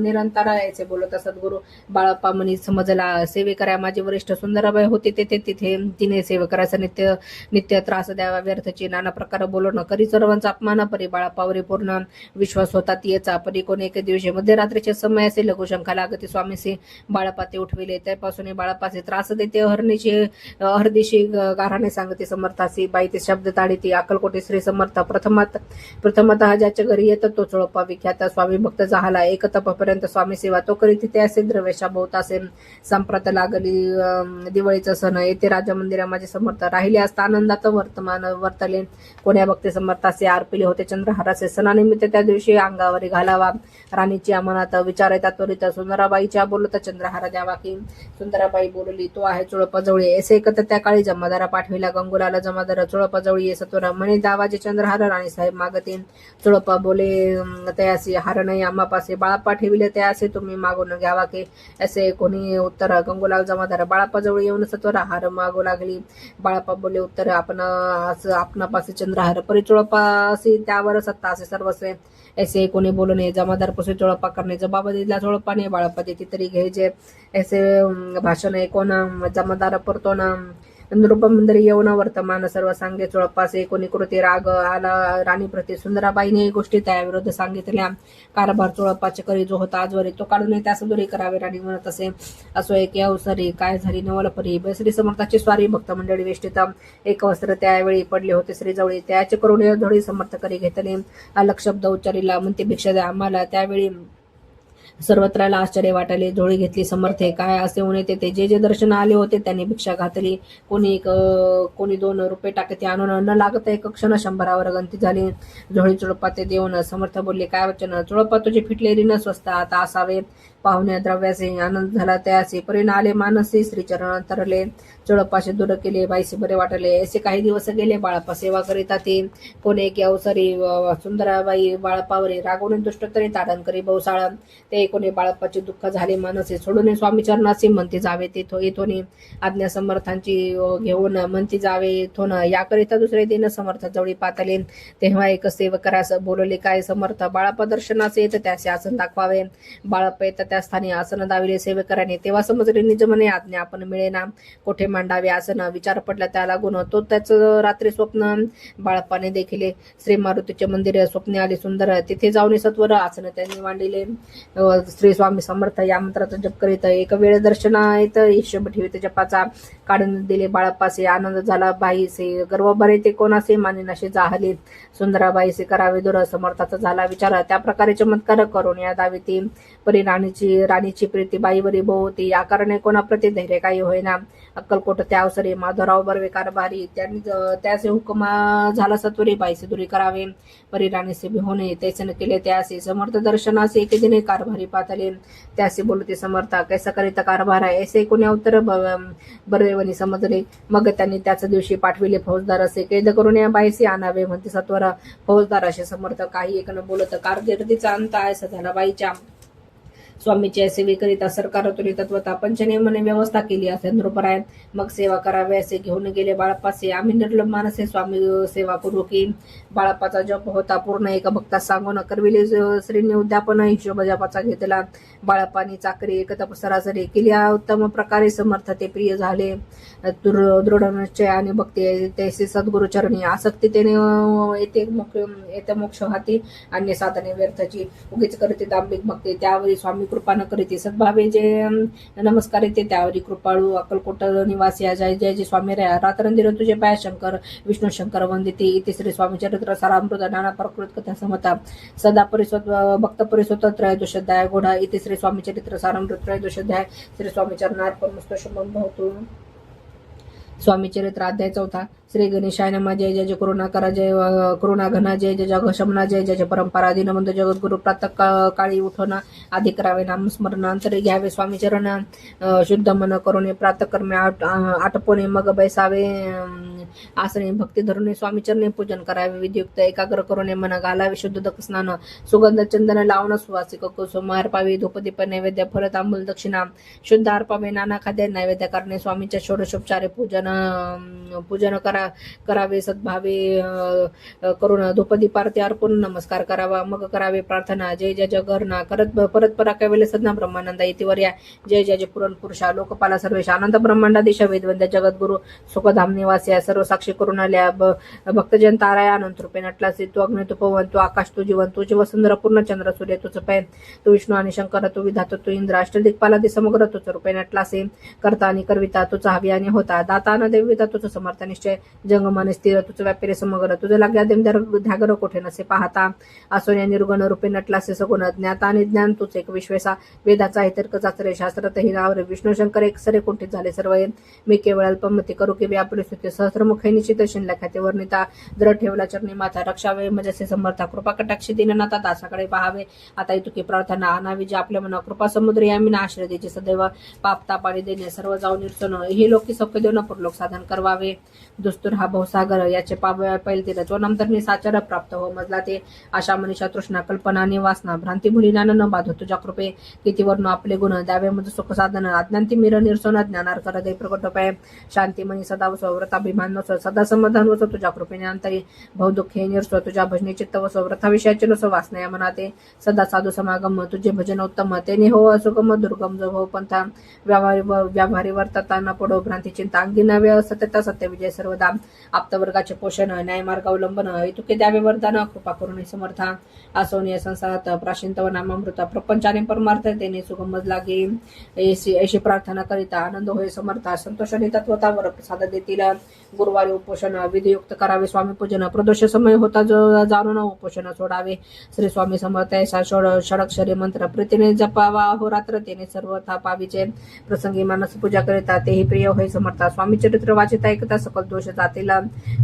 निरंतर ऐसे बोलत सद्गुरु बाळापा म्हणी समजला सेवेकऱ्या माझे वरिष्ठ सुंदराबाई होती तिथे तिने सेवकराचा नित्य त्रास द्यावा व्यर्थची नाना प्रकार बोलून करी सर्वांचा अपमान परी बाळापावरी पूर्ण विश्वास होता तिचा परी कोणी एके दिवशी मध्यरात्रीच्या समयाचे लघुशंका लागती स्वामीसी बाळापाते उठविले त्यापासून बाळापाचे त्रास देते हरदिशी गाराने सांगते समर्थासी बाई ते शब्द ताडीती अक्कलकोटी श्री समर्थ प्रथमतः ज्याच्या घरी येत तो चोळपा विख्यात स्वामी भक्त झाला एक तपापर्यंत स्वामी सेवा तो करीत ते असे द्रव्यशा बहुतासे संप्रत लागली दिवाळीचा सण येथे राजा मंदिरा माझे समर्थ राहिले असता आनंदात वर्तले कोण्या भक्ती समर्थाचे आरपिले होते चंद्रहाराचे सणानिमित्त त्या दिवशी अंगावरी घालावा राणीची अमनात विचारता त्वरित सुंदराबाईच्या बोलत चंद्रहार द्यावा की सुंदराबाई बोलली तो आहे चोळपाजवळी ऐसे एकत त्या काळी जमादारा पाठविला गंगुलाला जमादार चोळपाजवळी ये सत्वरा म्हणे दावाजे चंद्रहार राणी साहेब मागतीन चोळपा बोले तयासी हार नाही आम्हापासे बाळापा ठेविले तयासे तुम्ही मागून घ्यावा की असे कोणी उत्तर गंगुलाल जमादार बाळापाजवळ येऊन सत्वरा हार मागू लागली बाळापा बोले उत्तर आपणापासे चंद्रहार परी चोळपासी त्यावर सत्ता असे सर्वस्व ऐसे कोणी बोलणे जमादार पसे चोळपा करणे जबाब दिला चोळपाने बाळापा देती तरी घ्यायचे ऐसे भाषण कोण जमादार परतोना नृपमंदरी येऊन वर्तमान सर्व सांगे चोळपासे कोणी कृती राग आला राणी प्रति सुंदराबाईने गोष्टी त्याविरुद्ध सांगितल्या कारभार चोळपाचे करी जो होता आजवरी तो काढून त्यास दुरी करावे राणी म्हणत असे असो एक अवसरी काय झाली नवलपरी श्री समर्थाची स्वारी भक्त मंडळी वेष्टित एक वस्त्र त्यावेळी पडले होते श्रीजवळी त्याचे करून धडी समर्थ करी घेतले अलग शब्द उच्चारीला म्हणते भिक्षा द्या आम्हाला त्यावेळी सर्वत्राला आश्चर्य वाटले झोळी घेतली समर्थे काय असे होणे ते जे दर्शन आले होते त्यांनी भिक्षा घातली कोणी 2 रुपये टाकते आणून न लागत एक क्षण 100वर गंती झाली झोळी चोळपा ते देऊन समर्थ बोलले काय वचन चोळपा तुझी फिटलेली न स्वस्त आता असावे पाहुण्या द्रव्याचे आनंद झाला त्याचे परिणाम आले मानसी श्रीचरण तरले चोळपाशी दूर केले बाईसे बरे वाटले असे काही दिवस गेले बाळापा सेवा करीता ते कोणी एक अवसरी सुंदराबाई बाळापावरी रागवणे दुष्टतरी ताडण करी बहुसाळ ते कोणी बाळापाचे दुःख झाले मानसे सोडून स्वामी चरणाचे म्हणती जावे येथोनी आज्ञा समर्थांची घेऊन म्हणती जावे येथून याकरिता दुसरे दिन समर्थ जवळी पातले तेव्हा एक सेवकरास बोलले काय समर्थ बाळापा दर्शनाचे येत त्याचे आसन दाखवावे बाळापा येत त्या स्थानी आसन दाविले सेवकराने तेव्हा समजले निज मने आज्ञा आपण मिळेना कोठे मांडावे आसन विचार पडला त्या लागून तो त्याचं रात्री स्वप्न बाळापाने देखील श्री मारुतीचे मंदिर स्वप्ने आले सुंदर तिथे जाऊन सत्वर आसन त्यांनी मांडले श्री स्वामी समर्थ या मंत्राचा जप करीत एक वेळ दर्शनात हिशोब ठेवित जपाचा काढून दिले बाळापासे आनंद झाला बाईसे गर्व बरे ते कोणासे मानिनाशे जाहले सुंदराबाईसे करावे दूर समर्थाचा झाला विचार त्या प्रकारे चमत्कार करून या दाविती परिराणीचे राणीची प्रीती बाईवरी बहुती या कारणे कोणाप्रती धैर्य काही होईना. अक्कलकोट त्या अवसरी माधवराव बर्वे कारभारी त्यांनी त्याचे हुकमा झाला सत्वरी बाईसे दुरी करावे परी राणीसे होणे त्याचे न केले त्यासे समर्थ दर्शनासे एके दिने कारभारी पातले त्यासे बोलते समर्था कैसा करीता कारभार आहे ऐसे कोणी उत्तर बर्वेवनी समजले. मग त्यांनी त्याच दिवशी पाठविले फौजदार असे कैद करून या बाईसे आणावे म्हणते सत्वर फौजदार असे समर्थ काही एक न बोलत कारकिर्दीचा अंत आहे झाला बाईच्या. स्वामीची सेवे करिता सरकारतुनी तत्वता पंचनियमाने व्यवस्था केली असे नृपरायण मग सेवा करावे असे घेऊन गेले बाळप्पासे. आम्ही निर्लभ मानसे स्वामी सेवा करू की बाळप्पाचा जप होता पूर्ण एका भक्ता सांगून करविले श्रीने उद्यापन हिशोब जपाचा घेतला. बाळप्पानी चाकरी एकतप सरासरी केली उत्तम प्रकारे समर्थ ते प्रिय झाले. दृढ निश्चय आणि भक्ती तैसे सद्गुरु चरणी आसक्ती त्याने येते मोक्ष हाती अन्य साधने व्यर्थची उगीच करते दांभिक भक्ती त्यावरी स्वामी कृपा न करीते सद्भावे जे नमस्कार येते त्यावरी कृपाळू. अक्कलकोट निवासी जय जय जय स्वामी रे रात्रंदिर तुझे पाय शंकर विष्णू शंकर वंदिते इति श्री स्वामी चरित्र सारामृत नाना प्रकृत कथा समता सदा परिस्वत भक्त परिस्वत त्रयोदशाध्याय घोडा इति श्री स्वामी चरित्र सारामृत त्रयोदशाध्याय श्री स्वामी चरणार्पण शुभम भवतु. स्वामी चरित्र अध्याय 4 श्री गणेशाय नमः जय जय जय करुणाकरा जय करुणाघना जय जय जय शमना जय जय जय परंपरा दीनबंधू जगद्गुरु प्रातः काळी उठवणं आधी करावे नामस्मरण अंतरी घ्यावे स्वामी चरण शुद्ध मन करुणे प्रातःकर्मे आटपोणे मग बैसावे आसने भक्ती धरुणे स्वामी चरणे पूजन करावे विधियुक्त एकाग्र करुणे मन घालावे शुद्ध दक स्नान सुगंध चंदन लावणं सुवासिक कुसुम अर्पावे धूपदीप नैवेद्य फल तांबूल दक्षिणा शुद्ध अर्पावे नाना खाद्य नैवेद्य करणे स्वामीच्या षोडशोपचारे पूजन करावे सद्भावे करून धूपदीपारती अर्पण नमस्कार करावा मग करावे प्रार्थना जय जय जगरना करत परत पराकावेले सदना ब्रह्मानंदा इतिवर्या जय जय जय पुरण पुरुषा लोकपाला सर्वेश आनंद ब्रह्मांडाधीश वेदवंद्य जगद्गुरु सुखधाम निवासी सर्व साक्षी करून आल्या भक्तजन ताराया अनंत रूपे नटलासी तू अग्नि तू पवन तू आकाश तू जीवन तुझे वसुंधरा पूर्ण चंद्र सूर्य तुझ पैन तू विष्णू आणि शंकर तू विधाता तू इंद्र अष्टदिक्पालादी समग्र तुझ रूपे नटलासे करता आणि करविता तुझा हवी आणि होता दाता न देविता तुझ समर्थ निश्चय जंगमाने स्थिर तुझ व्यापिरे समग्र तुझ लाग्या ध्यागर कोठे नसे पाहता असोन्या निर्गुण रूपे नटलासे सगुण ज्ञाता आणि ज्ञान तुझ एक विश्वेसा वेदाचा तर्क चाचरे शास्त्रतही नावरे विष्णू शंकर एक सरे कुंठित झाले सर्व मी केवळ अल्पमती करू की व्यापरी स्तुती सहस्रमुखै निश्चित शिनल्या ख्याती वर्णिता दृढ ठेवला चरणी माथा रक्षावे मजसे समर्था कृपा कटाक्षी दीननाथा दासाकडे पाहावे आता इतुकी प्रार्थना आणावी जे आपल्या मना कृपा समुद्र यामिना आश्रय द्यायचे सदैव पाप तापाणी देणे सर्व जाऊन निर्सन हे लोकी सौख्य देऊन पुरलोक साधन करवावे दुस्तुर हा भवसागर याचे पावे पैल तिला तो नंतर साचार प्राप्त हो मजला ते आशा मनीषा तृष्णा कल्पना आणि वासना भ्रांती भुलीना न बाधो तुझ्या कृपे किती वर्ण आपले गुण द्यावे मज सुख साधन अज्ञांती मिर निर्सन ज्ञानार कर दे प्रकट पाय शांती मनी सदा वसो व्रताभिमान नसो सदा समाधान वसो तुझ्या कृपेने अंतरी बहुदुःखे निर्सो तुझ्या भजने चित्त वसो व्रताविषयाचे नसो वासना मनाते सदा साधू समागम तुझे भजन उत्तम तेने हो असुगम दुर्गम जो हो पंथा व्यावहारी वर्तता न पडो भ्रांती चिंता अंगी नव्य सत्यता सत्य विजय सर्वदा आप्तवर्गाचे पोषण न्यायमार्ग अवलंबन इतुके द्यावे वरदान कृपा करुणे समर्था असोनिय संसारात प्राशिंतव नामामृता प्रपंचाने परमार्थ तेने सुगमज लागे अशी प्रार्थना करिता आनंद होय समर्था संतोषाने तत्वतावर प्रसाद देतील गुरुवारी उपोषण विधियुक्त करावे स्वामी पूजन प्रदोष समय होता जाणून उपोषण सोडावे श्री स्वामी समर्थ ऐसा षडक्षरी मंत्र प्रीतीने जपावा अहोरात्र तेने सर्वथा पावीचे प्रसंगी मानस पूजा करिता तेही प्रिय होय समर्था स्वामी चरित्र वाचिता ऐकता सकल दोष जातील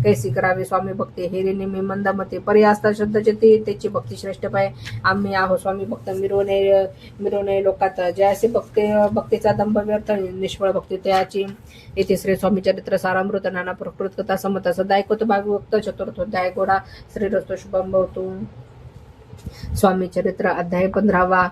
कैसी करावे स्वामी भक्ती हेरी नेहमी मंदमते पर्यास्ता श्रद्धचिती त्याची भक्ती श्रेष्ठ पाय आम्ही आहो स्वामी भक्त मिरवणे लोकात जयासी भक्तीचा दंभ व्यर्थ निष्फळ भक्ती त्याची येथे श्री स्वामी चरित्र सारामृत नाना प्रकृत कथा समता सदा ऐकत भागवक्त चतुर्थोध्याय घोडा श्रीरस्तो शुभम भवतु. स्वामी चरित्र अध्याय 15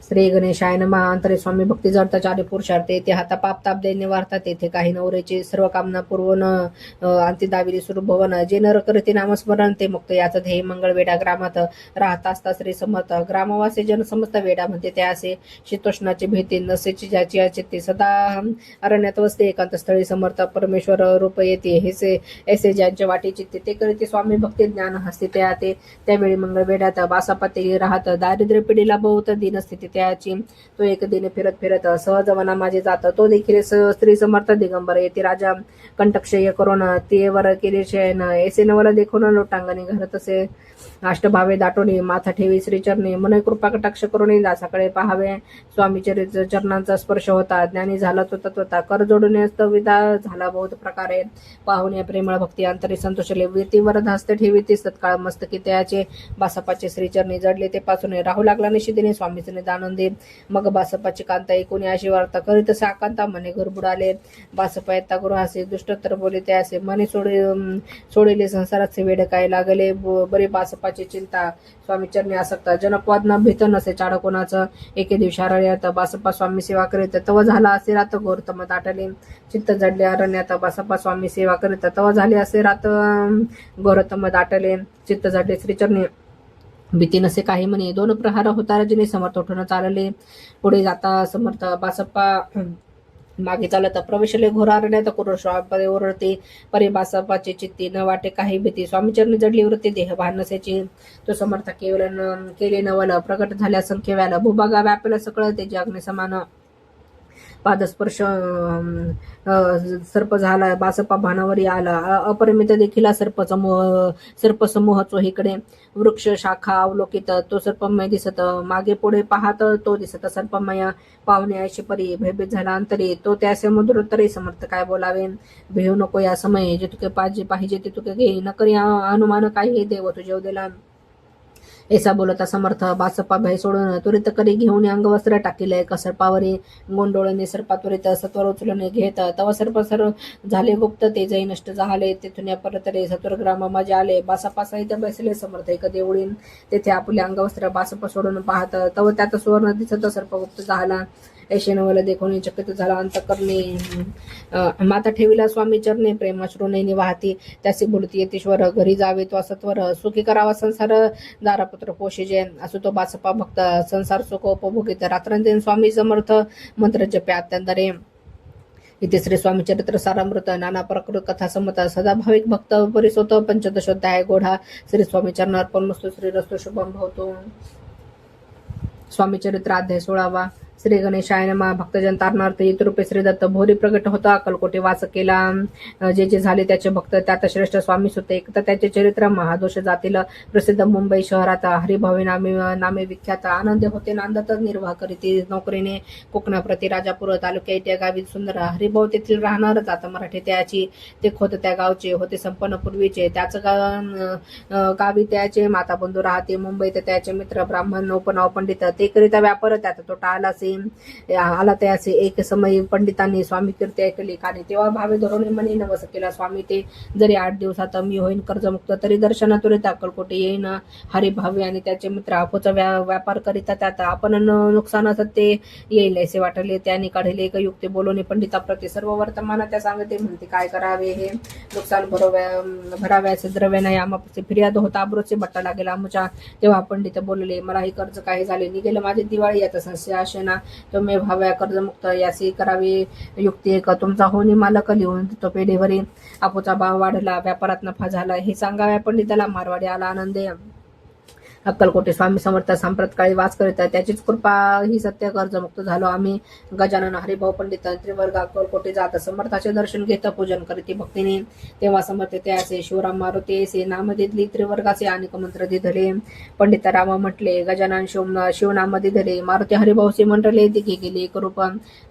श्री गणेशाय नमः अंतरे स्वामी भक्ती जडताचार्य पुरुषार्थे ते हाता पाप ताप दैन्य वार्ता तेथे काही नवरेची सर्व कामना पूर्वन अंती दाविली सुरू भवन जे नर करते नामस्मरण ते मुक्त याच ध्येय मंगळ वेडा ग्रामात राहता असता श्री समर्थ ग्रामवासी जन समस्त वेडा म्हणते ते असे शीतोष्णाची भीती नसेची ज्याची चित्ते सदा अरण्यात वसते एकांत स्थळी समर्थ परमेश्वर रूप येते हेसे ऐसे ज्यांच्या वाटी चित्ते ते करीते स्वामी भक्ती ज्ञान हस्ते त्यावेळी मंगळ वेड्यात बासापाते राहत दारिद्र्य पिढीला बहुत दीनस्थिती त्याची तो एक दिन फिरत फिरत सहज वना माझे जात तो देखील स्त्री समर्थ दिगंबर येते राजा कंटक्षय करून ते वर केले शयन ऐसे नवल देखून लोटांगणी घरत असे अष्टभावे दाटोनी माथा ठेवी श्रीचरणी मन कृपा कटाक्ष करून दासाकडे पाहावे स्वामी चरणांचा स्पर्श होता ज्ञानी झाला तो तत्वता कर जोडून स्तविता झाला बहुत प्रकारे पाहुण्या प्रेमळ भक्ती अंतरी संतोषले वीतीवर धास्ते ठेवी ती सत्काळ मस्तकी त्याचे बासपाचे श्रीचरणी जडले ते पासून राहू लागला निशिदिने स्वामीचे निदानंदी मग बासपाची कांता एकूण अशी वार्ता करीत असे आकांता मने घर बुडाले बासपा येता गृहासे दुष्टोत्तर बोले ते असे मने सोडिले संसाराचे वेड काय लागले बरे बासपाची चिंता स्वामी चरणी आसक्ता जनपवाद न भीत नसे चाड कोणाचं एके दिवशी अरण्यात बासप्पा स्वामी सेवा करीत तव झाला असे रात घोरतम दाटले चित्त जडले अरण्यात बासप्पा स्वामी सेवा करीत तव झाले असे रात घोरतम दाटले चित्त जडले श्रीचरणी भीती नसे काही म्हणे दोन प्रहार होता रजनी समर्थ उठून चालले पुढे जाता समर्थ बासप्पा मागे चालत प्रवेशले घोरारण्यात कुरुश्वापदे ओरडते परे बासपाची चित्ती न वाटे काही भीती स्वामीचरणी जडली वृत्ती देह भानसेची तो समर्थ केले नवल प्रकट झाल्या संख्ये व्याला भूभागा व्यापला सकळ ते जगणे समान पादस्पर्श सर्प झाला बासपा भानावरी आला अपरिमित देखील सर्प समूह चोहीकडे वृक्ष शाखा अवलोकित तो सर्पमय दिसत मागे पुढे पाहत तो दिसत सर्पमय पाहुणे ऐशी परी भयभीत झाला अंतरी तो त्यासे मधुरोत्तरी समर्थ काय बोलावे भेऊ नको या समये जे तुके पाहिजे ते तुके घे न करी अनुमान काही देव तुझे उदेला ऐसा बोलता समर्थ बासप्पा भय सोडून त्वरित करी घेऊन अंगवस्त्र टाकीले एका सर्पावरी गोंडोळने सर्पा त्वरित सत्वर उचलून घेत तव सर्प झाले गुप्त ते जै नष्ट झाले तेथून परतरे सत्वर ग्राम माझे आले बासप्पा सहित बसले समर्थ एक देवळीन तेथे आपले अंगवस्त्र बासप्पा सोडून पाहत तव त्यात सुवर्ण दिसत सर्प गुप्त झाला ऐशे नवल देखून चकित झाला अंतकरणी माता ठेविला स्वामी चरणे प्रेमाश्रूने वाहती त्याची बोलती यतीश्वर घरी जावे तो सत्वर सुखी करावा संसार दारापुत्र पोषिजे असो तो बासप्पा भक्त संसार सुख उपभोगित रात्रंदिन स्वामी समर्थ मंत्र जपे अत्यंतरे इथे श्री स्वामी चरित्र सारामृत नाना प्रकृत कथा समत सदा भाविक भक्त परिसोत पंचदशोध्याय गोढा श्री स्वामी चरणार्पण मस्तु श्री रस्तु शुभम भवतो स्वामी चरित्र अध्याय 16 श्री गणेशाय नमः भक्तजन तारणार्थ इतरूपे श्री दत्त भोरी प्रकट होता अक्कलकोटी वास केला जे झाले त्याचे भक्त त्यात श्रेष्ठ स्वामी सुते एक तर त्याचे चरित्र महादोष जातील प्रसिद्ध मुंबई शहरात हरिभावी नामे विख्यात आनंद होते नांदत निर्वाह करीती नोकरीने कोकणाप्रती राजापूर तालुक्या इत्या गावी सुंदर हरिभाऊ तेथील राहणार जात मराठी त्याची ते खोत त्या गावचे होते संपन्न पूर्वीचे त्याच गावी त्याचे माता बंधू राहते मुंबईत त्याचे मित्र ब्राह्मण उपनाव पंडित ते करिता व्यापार त्यात तोटा आला त्याचे एक समय पंडितांनी स्वामी कीर्ती ऐकली आणि तेव्हा भावे धोरणे मनी नवस केला स्वामी ते जरी 8 दिवसात मी होईन कर्जमुक्त तरी दर्शनातुरित अक्कलकोटी येईन हरिभावे आणि त्याचे मित्र आपोचा व्यापार करिता त्यात आपण नुकसानात ते येईल असे वाटले त्यांनी काढले एक युक्ती बोलवणे पंडिताप्रती सर्व वर्तमान त्या सांगते म्हणते काय करावे हे नुकसान भराव्याचे द्रव्य नाही आम्हाला फिर्याद होता आब्रोचे बट्टा लागेल आमच्या तेव्हा पंडित बोलले मला ही कर्ज काही झाले निघेल माझी दिवाळी याचा संशय आशेना तुम्ही भाव्या कर्जमुक्त यासी करावी युक्ती एक तुमचा होणी मालक लिहून तो पेढेवरी आपोचा भाव वाढला व्यापारात नफा झाला हे सांगाव्या पंडिताला मारवाडी आला आनंदे अक्कलकोटी स्वामी समर्थ सांप्रतकाळी वास करीत त्याचीच कृपा ही सत्य कर्जमुक्त झालो आम्ही गजानन हरिभाऊ पंडित त्रिवर्ग अक्कलकोटी जात समर्थाचे दर्शन घेत पूजन करीती भक्तीने तेव्हा समर्थ ते असे शिवराम मारुती असे नाम दिदली त्रिवर्गाचे अनेक मंत्र दिधले पंडित राम म्हटले गजानन शिवनाम दिधले मारुती हरिभाऊचे मंडले दिघे गेले एक रूप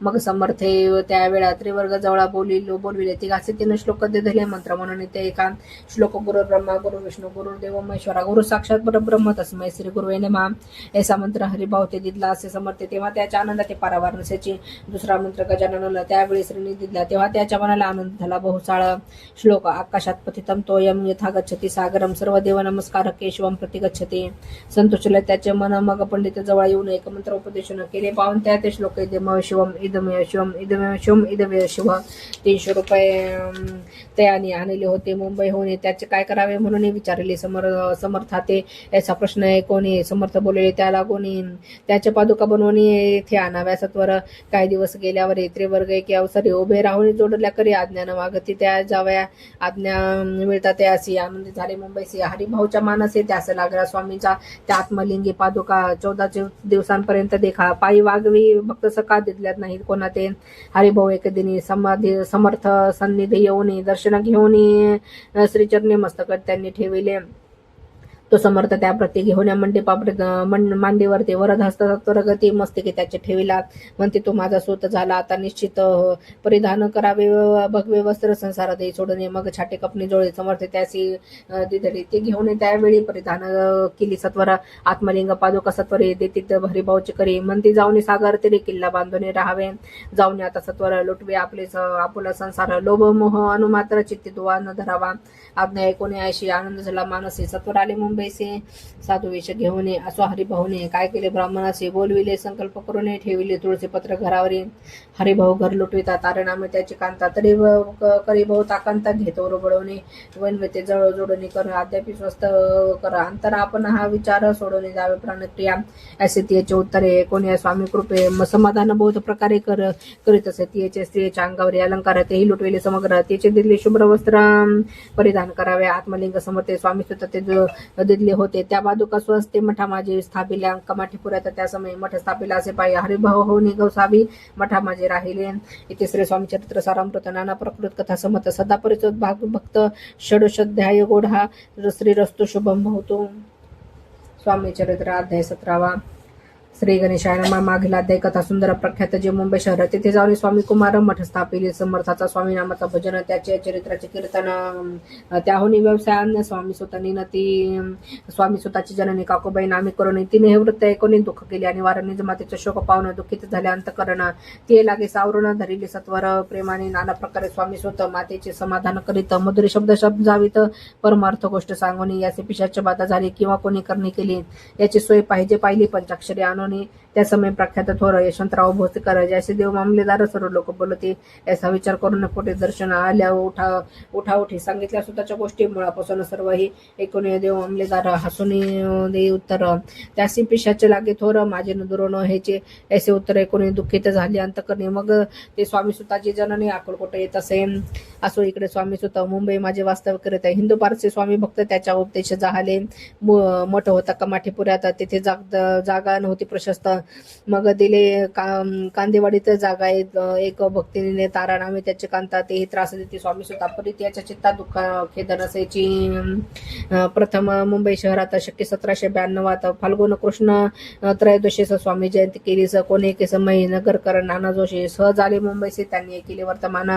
मग समर्थे त्यावेळा त्रिवर्ग जवळ बोलविले तिघाचे 3 श्लोक दिधले मंत्र म्हणून ते एका श्लोक गुरु ब्रह्मा गुरु विष्णू गुरु देव महेश्वरा गुरु साक्षात परब्रह्म तस्मै श्री गुरुवे नमः ऐसा मंत्र हरिभाऊ ते दिदला असे समर्थ तेव्हा त्याच्या आनंदात पारावार नसायची दुसरा मंत्र गजाननाला त्यावेळी श्रीनी दिदला तेव्हा त्याच्या मनाला आनंद झाला बहुसाळ श्लोक आकाशात पतितम तोयम यथा गच्छति सागरम सर्व देव नमस्कार केशवम प्रति गच्छति संतोषले त्याचे मन मग पंडित जवळ येऊन एक मंत्र उपदेशन केले पाहून त्या ते श्लोक इदमेव शिवम इदमेव शिवम इदमेव शिवम इदमेव शिव 300 रुपये त्याने आणले होते मुंबईहून त्याचे काय करावे म्हणून विचारले समर्थाते याचा प्रश्न आहे, कोणी समर्थ बोलले त्याला कोणी त्याच्या पादुका बनवून येथे आणाव्या. सत्वर काही दिवस गेल्यावर त्रिवर्ग की अवसरी उभे राहून जोडल्या करी आज्ञान मागती त्या जाव्या. आज्ञा मिळतात त्यासी आनंदी झाले मुंबईसी. हरिभाऊच्या मानसे त्यास लागला स्वामींचा त्या आत्मलिंगी पादुका 14 दिवसांपर्यंत देखा. पायी वागवी भक्त सका दिसल्यात नाही कोणा ते. हरिभाऊ एक दिनी समाधी समर्थ सन्निधी येऊन दर्शन घेऊन श्रीचरणी मस्तक त्यांनी ठेविले. तो समर्थ त्या प्रती घेऊन या मांडीवरती वरद हस्त गती मस्तकी त्याचे ठेविला. म्हणते तो माझा सूत झाला आता निश्चित. परिधान करावे भगवे वस्त्र संसार दे सोडणे. मग छाटे कपनी जोळे समर्थ त्यासी दिधली. ते घेऊन त्यावेळी परिधान केली सत्वर. आत्मलिंग पादुका सत्वरे देतीत हरिभाऊची करी. म्हणती जाऊन सागर तरी किल्ला बांधून राहावे. जाऊन आता सत्वर लुटवे आपले आपुला संसार. लोभ मोह अनुमात्र चित्ती दुवा न धरावा. आज्ञा 79 आनंद झाला मानसी. सत्वर आले मुंबईसे साधू वेश घेऊन असो हरिभाऊने. काय केले ब्राह्मणासे बोलविले संकल्प करून ठेविले तुळशी पत्र घरावरी. हरिभाऊ घर लुटविता तारणामे त्याची कांता. तरी करी भाऊ ताकांता घेतो बळवणे. वनवेते जळ जोडणी कर अद्यापि स्वस्त कर. अंतर आपण हा विचार सोडवणे जावे प्राणप्रिया. असे तिचे उत्तरे कोणी स्वामी कृपे समाधान बहुत प्रकारे करीत असे. तिचे स्त्रियेच्या अंगावरी अलंकार तेही लुटविले समग्र. तिचे दिले शुभ्र वस्त्र परिधान करावे. आत्मलिंग समर्थे स्वामी सुद्धा ते दिले होते. त्या बादुका स्वस्ते मठा माझे स्थापिल्या. कमाठी पुऱ्यात त्या समय मठ स्थापिला असे पाहिजे. हरिभाऊ हो निगवसावी मठा माझे राहिले. इथे श्री स्वामी चरित्र सारामृत नाना प्रकृत कथा समत सदा परिचोत भाग भक्त षडोषाध्याय गोढा श्री रस्तु शुभम भवतो. स्वामी चरित्र अध्याय 17. श्री गणेशाय नमः. मागील अध्याय कथा सुंदर प्रख्यात जे मुंबई शहर. तिथे जाऊन स्वामी कुमार मठ स्थापिले. समर्थाचा स्वामी नामाचा भजन त्याचे चरित्राचे कीर्तन. त्याहून व्यवसाय स्वामी सुतानी ती स्वामी सुताची जननी काकूबाई नामी करून तिने हे वृत्त ऐकून दुःख केले आणि वारणी जमातीचे शोक पाहून दुःखित झाले अंतकरण. ते लागे सावरून धरिले सत्वर प्रेमाने नाना प्रकारे स्वामी सुत मातेचे समाधान करीत मधुर शब्द जावीत परमार्थ गोष्ट सांगून याचे पिशाची बाधा झाली किंवा कोणी करणे केली याची सोय पाहिली पंचाक्षरी आणून. त्या समय प्रख्यात थोर यशवंतराव भोसलेकर जैसे देव मामलेदार सर्व लोक बोलते याचा विचार करून पोटे दर्शन आल्या उठाउठी सांगितल्या स्वतःच्या गोष्टी मुळापासून सर्व ही एकूण देव मामलेदार हसून दे उत्तर. त्यासी पिशाचे लागे थोर माझे दुरून ह्याचे ऐसे उत्तर ऐकून दुःखित झाले अंतकरणी. मग ते स्वामी सुताची जननी अक्कलकोट येत असे. असो इकडे स्वामी सुत मुंबई माझे वास्तव करीत आहे. हिंदू पारसी स्वामी भक्त त्याच्या उपदेश जाहले. मठ होता कमाठीपुऱ्यात. तिथे जागा नव्हती प्रशस्त. मग दिले कांदेवाडीत जागा एक भक्तीने तारा नामे त्याचे कांता. तेही त्रास देते स्वामी सुता परीत याच्या चित्ता दुःख खेद नसेची. प्रथम मुंबई शहरात शक्य 1792 फाल्गुन कृष्ण त्रयोदशीस स्वामी जयंती केली. कोणी के समय नगरकर नाना जोशी सहज आले मुंबईसे. त्यांनी केले वर्तमान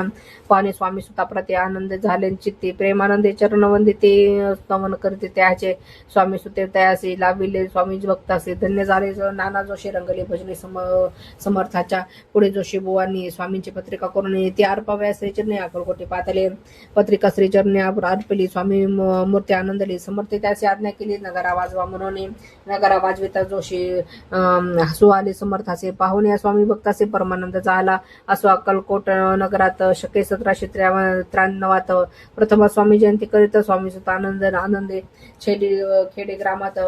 पाणी स्वामी सुता प्रति आनंद झाले चित्ती. प्रेमानंदे चरणवंदिते स्तवन करते त्याचे स्वामी सुते तयासी लाविले. स्वामी भक्तासे धन्य झाले नाना जोशी रंगले भजनी समर्थाच्या पुढे. जोशी बुवांनी स्वामींची पत्रिका करून ती अर्पाव्या श्रीचरणी अक्कलकोटी पातले. पत्रिका श्रीचरणी अर्पली. स्वामी मूर्ती आनंदली. समर्थ त्याची आज्ञा केली नगारा वाजवा म्हणून. नगारा वाजविता जोशी हसू आले समर्थाचे पाहून. या स्वामी भक्ताचे परमानंद झाला. असो अक्कलकोट नगरात शके 1793 प्रथम स्वामी जयंती करीत स्वामी सुत आनंदे खेडे ग्रामात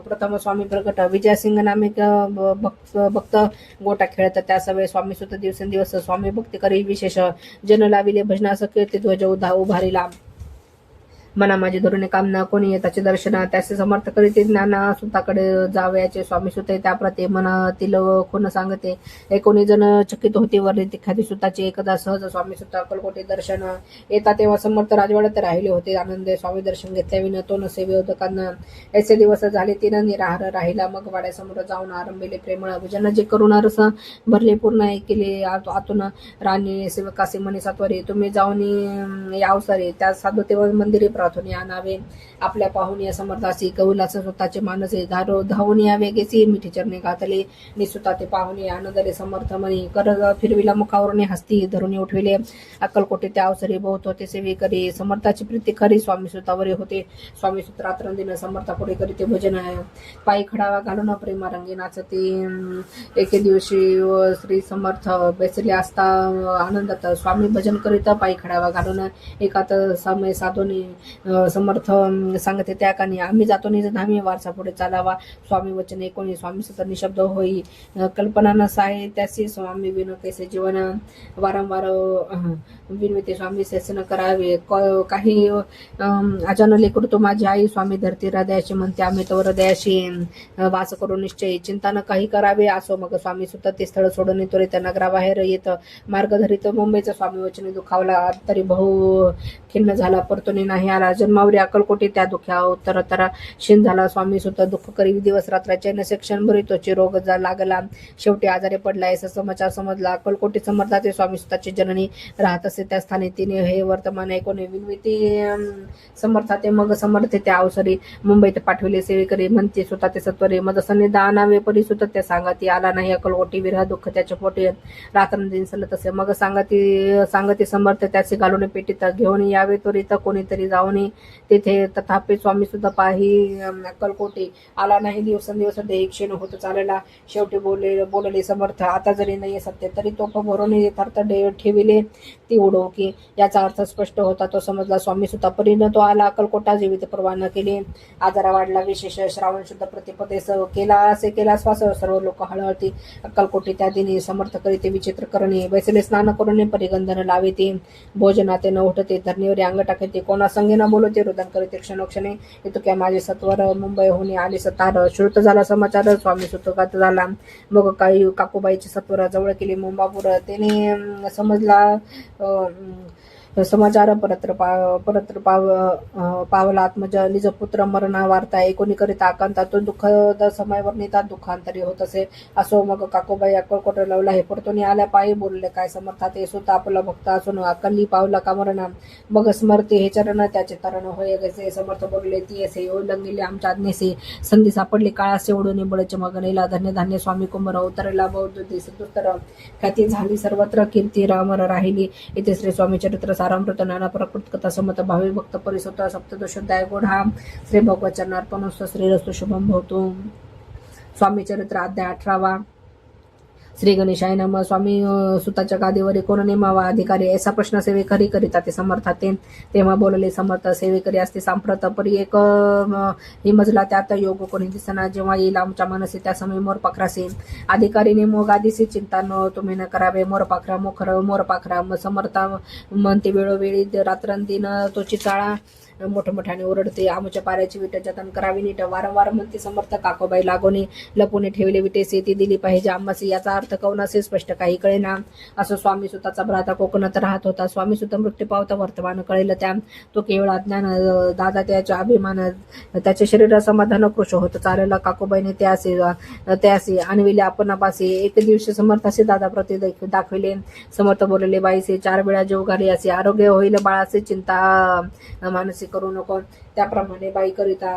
प्रथम स्वामी प्रकट. विजयसिंग नामे भक्त गोटा खेळत. त्या सवय स्वामी सुत दिवसेंदिवस स्वामी भक्ती करी विशेष जन लाविले. भजनास कीर्ती ध्वज उभारिला. मना माझी धोरणे कामना कोणी येताचे दर्शन त्याचे समर्थ करीत ज्ञाना सुताकडे जावयाचे. स्वामी सुत त्याप्रती मनातील कोण सांगते. एकोणी जण चकित होते. वर्णित खादी सुताचे एकदा सहज स्वामी सुत अक्कलकोटे दर्शन येता तेव्हा समर्थ राजवाड्यात राहिले होते. आनंद स्वामी दर्शन घेतल्या विन तो नसे विरोधकांना. ऐसे दिवस झाले तिनं निराहार राहिला. मग वाड्यासमोर जाऊन आरंभिले प्रेमळ भजन जे करून रस भरले पूर्ण केले. आतून राणी सेवकासे म्हणे सात्वरी तुम्ही जाऊन यावसारे त्या साधू तेव्हा मंदिरी प्रार्थने आणावे. आपल्या पाहून या समर्थासी कौलास स्वतःचे मानसे धावून या वेगेची मिठी चरणे घातले. निसुता ते पाहून आनंदले समर्थ म्हणी कर फिरविला. मुखावरून हस्ती धरून उठविले. अक्कलकोटे त्या अवसरी बहुत होते सेवे करी. समर्थाची प्रीती खरी स्वामी सुतावरी होते. स्वामी सुत रात्रंदिन समर्थापुढे करीते भजन. पायी खडावा घालून प्रेमा रंगी नाचते. एके दिवशी श्री समर्थ बसले असता आनंदात स्वामी भजन करीत पायी खडावा घालून एकात समय साधून समर्थ सांगते त्या कानी आम्ही जातो निज धामी वारसा पुढे चालावा स्वामी वचने कोणी स्वामी सुत निशब्द होई कल्पना नसाय त्यासी स्वामी विनो कैसे जीवन वारंवार विनवते स्वामी सेसन करावे काही अचानक लेकरू माझी आई स्वामी धरती हृदयाशी म्हणते आम्ही तो हृदयाशी वास करू निश्चय चिंता न काही करावे असो मग स्वामी सुद्धा ते स्थळ सोडून त्वरित नगराबाहेर येत मार्ग धरित मुंबईचा स्वामी वचने दुखावला तरी बहु खिन्न झाला परतुनी नाही आला जन्मावरी अक्कलकोटी त्या दुख्या उत्तरतरा क्षीण झाला स्वामी सुद्धा दुःख करी दिवस रात्राच्या नसे क्षणभरी तोची रोग लागला शेवटी आजारी पडला असा समाचार समजला अक्कलकोटी समर्थाचे स्वामी सुद्धाची जननी राहत असे त्या स्थानी तिने हे वर्तमान ऐकून विनविती समर्थाते मग समर्थ त्या अवसरी मुंबईत पाठविले सेवेकरी म्हणते स्वतः ते सत्वरे मद सन्निधानावे परी सुद्धा त्या सांगती आला नाही अक्कलकोटी विरह दुःख त्याच्या पोटी रात्रंदिन सलत असे मग सांगती समर्थ त्याचे घालून पेटीत घेऊन यावे त्वरित कोणीतरी जाऊन तिथे तथापि स्वामी सुद्धा पाही अक्कलकोटी आला नाही दिवसेंदिवस देही क्षीण होत चालला शेवटी बोलले समर्थ आता जरी नाही सत्य तरी तोफ भरून यथार्थ ठेविले ती उडो की याचा अर्थ स्पष्ट होता तो समजला स्वामी सुद्धा परीनं तो आला अक्कलकोटा जीवित परवा न केली आजारा वाढला विशेष श्रावण शुद्ध प्रतिपदेश केला श्वास सर्व लोक हळहळती अक्कलकोटी त्या दिनी समर्थ करीते विचित्र करणे बैसले स्नान करून परिगंधन लाविते भोजनाते न उठते धरणीवर अंग टाकते कोणा संगे न बोलते रुदन करीते क्षणोक्षणे येतो क्या माझे सत्वर मुंबई होणे आले सतार श्रुत झाला समाचार स्वामी सुतगात झाला मग काही काकूबाईची सत्वर जवळ केली मुंबापूर त्याने समजला समाचार परत्र पावला आत्मज निज पुत्र मरणा वार्ता कोणी करीत आकांता तो दुःखद समयवर नेता दुःखांतरी होत असे असो मग काकूबाई अक्कलकोट लावला हे परतोनी आल्या पायी बोलले काय समर्थात सुत आपला भक्त असून अकल्ली पावला का मरणा मग स्मरते हे चरण त्याचे तरण होय गसे समर्थ बोलले ती असे ओलंगिले आमच्या आज्ञेसे संधी सापडली काळासे ओढून बळचे मग नेला धन्य धान्य स्वामी कुंभर उतरला बौद्ध दुत्तर ख्याती झाली सर्वत्र कीर्ती रामर राहिली इथे श्री स्वामी चरित्र सारामृत नाना प्रकृत कथा समत भावी भक्त परिसुत सप्तदशोध्याय गोढा श्री भगवत चरणार्पणोस्त श्रीरस्तु शुभम भवतु स्वामी चरित्र अध्याय 18 श्री गणेशाय नमः स्वामी सुताच्या गादीवर कोण नेमावा अधिकारी असा प्रश्न सेवेकरी करिता ते समर्थाते तेव्हा बोलले समर्थ सेवेकरी असते सांप्रत परी एक हिमजला त्यात योग कोणी दिसना जेव्हा येईल आमच्या मनसे त्या समय मोर पाखरासे अधिकारी नेमो गादीसी चिंता न तुम्ही न करावे मोर पाखरा समर्था म्हणते वेळोवेळी रात्रंदिन तो चिचाळा मोठमोठ्याने ओरडते आमच्या पाऱ्याची विट जतन करावी नीट वारंवार म्हणते समर्थ काकोबाई लागोने लपूने ठेवले विटेसे ती दिली पाहिजे आम्हासी याचा अर्थ कवनासे स्पष्ट काही कळेना असं स्वामी सुताचा भ्राता कोकणात राहत होता स्वामी सुत मृत्यू पावता वर्तमान कळेल त्या तो केवळ अज्ञान दादा त्याच्या अभिमान त्याच्या शरीर समाधान कृश होत चालला काकोबाईने त्यासे आणविले आपणापासे एक दिवशी समर्थासे दादा प्रति दाखविले समर्थ बोलले बाईसे 4 वेळा जेव घाली असे आरोग्य होईल बाळाचे चिंता मानसिक करू नको त्याप्रमाणे बाई करिता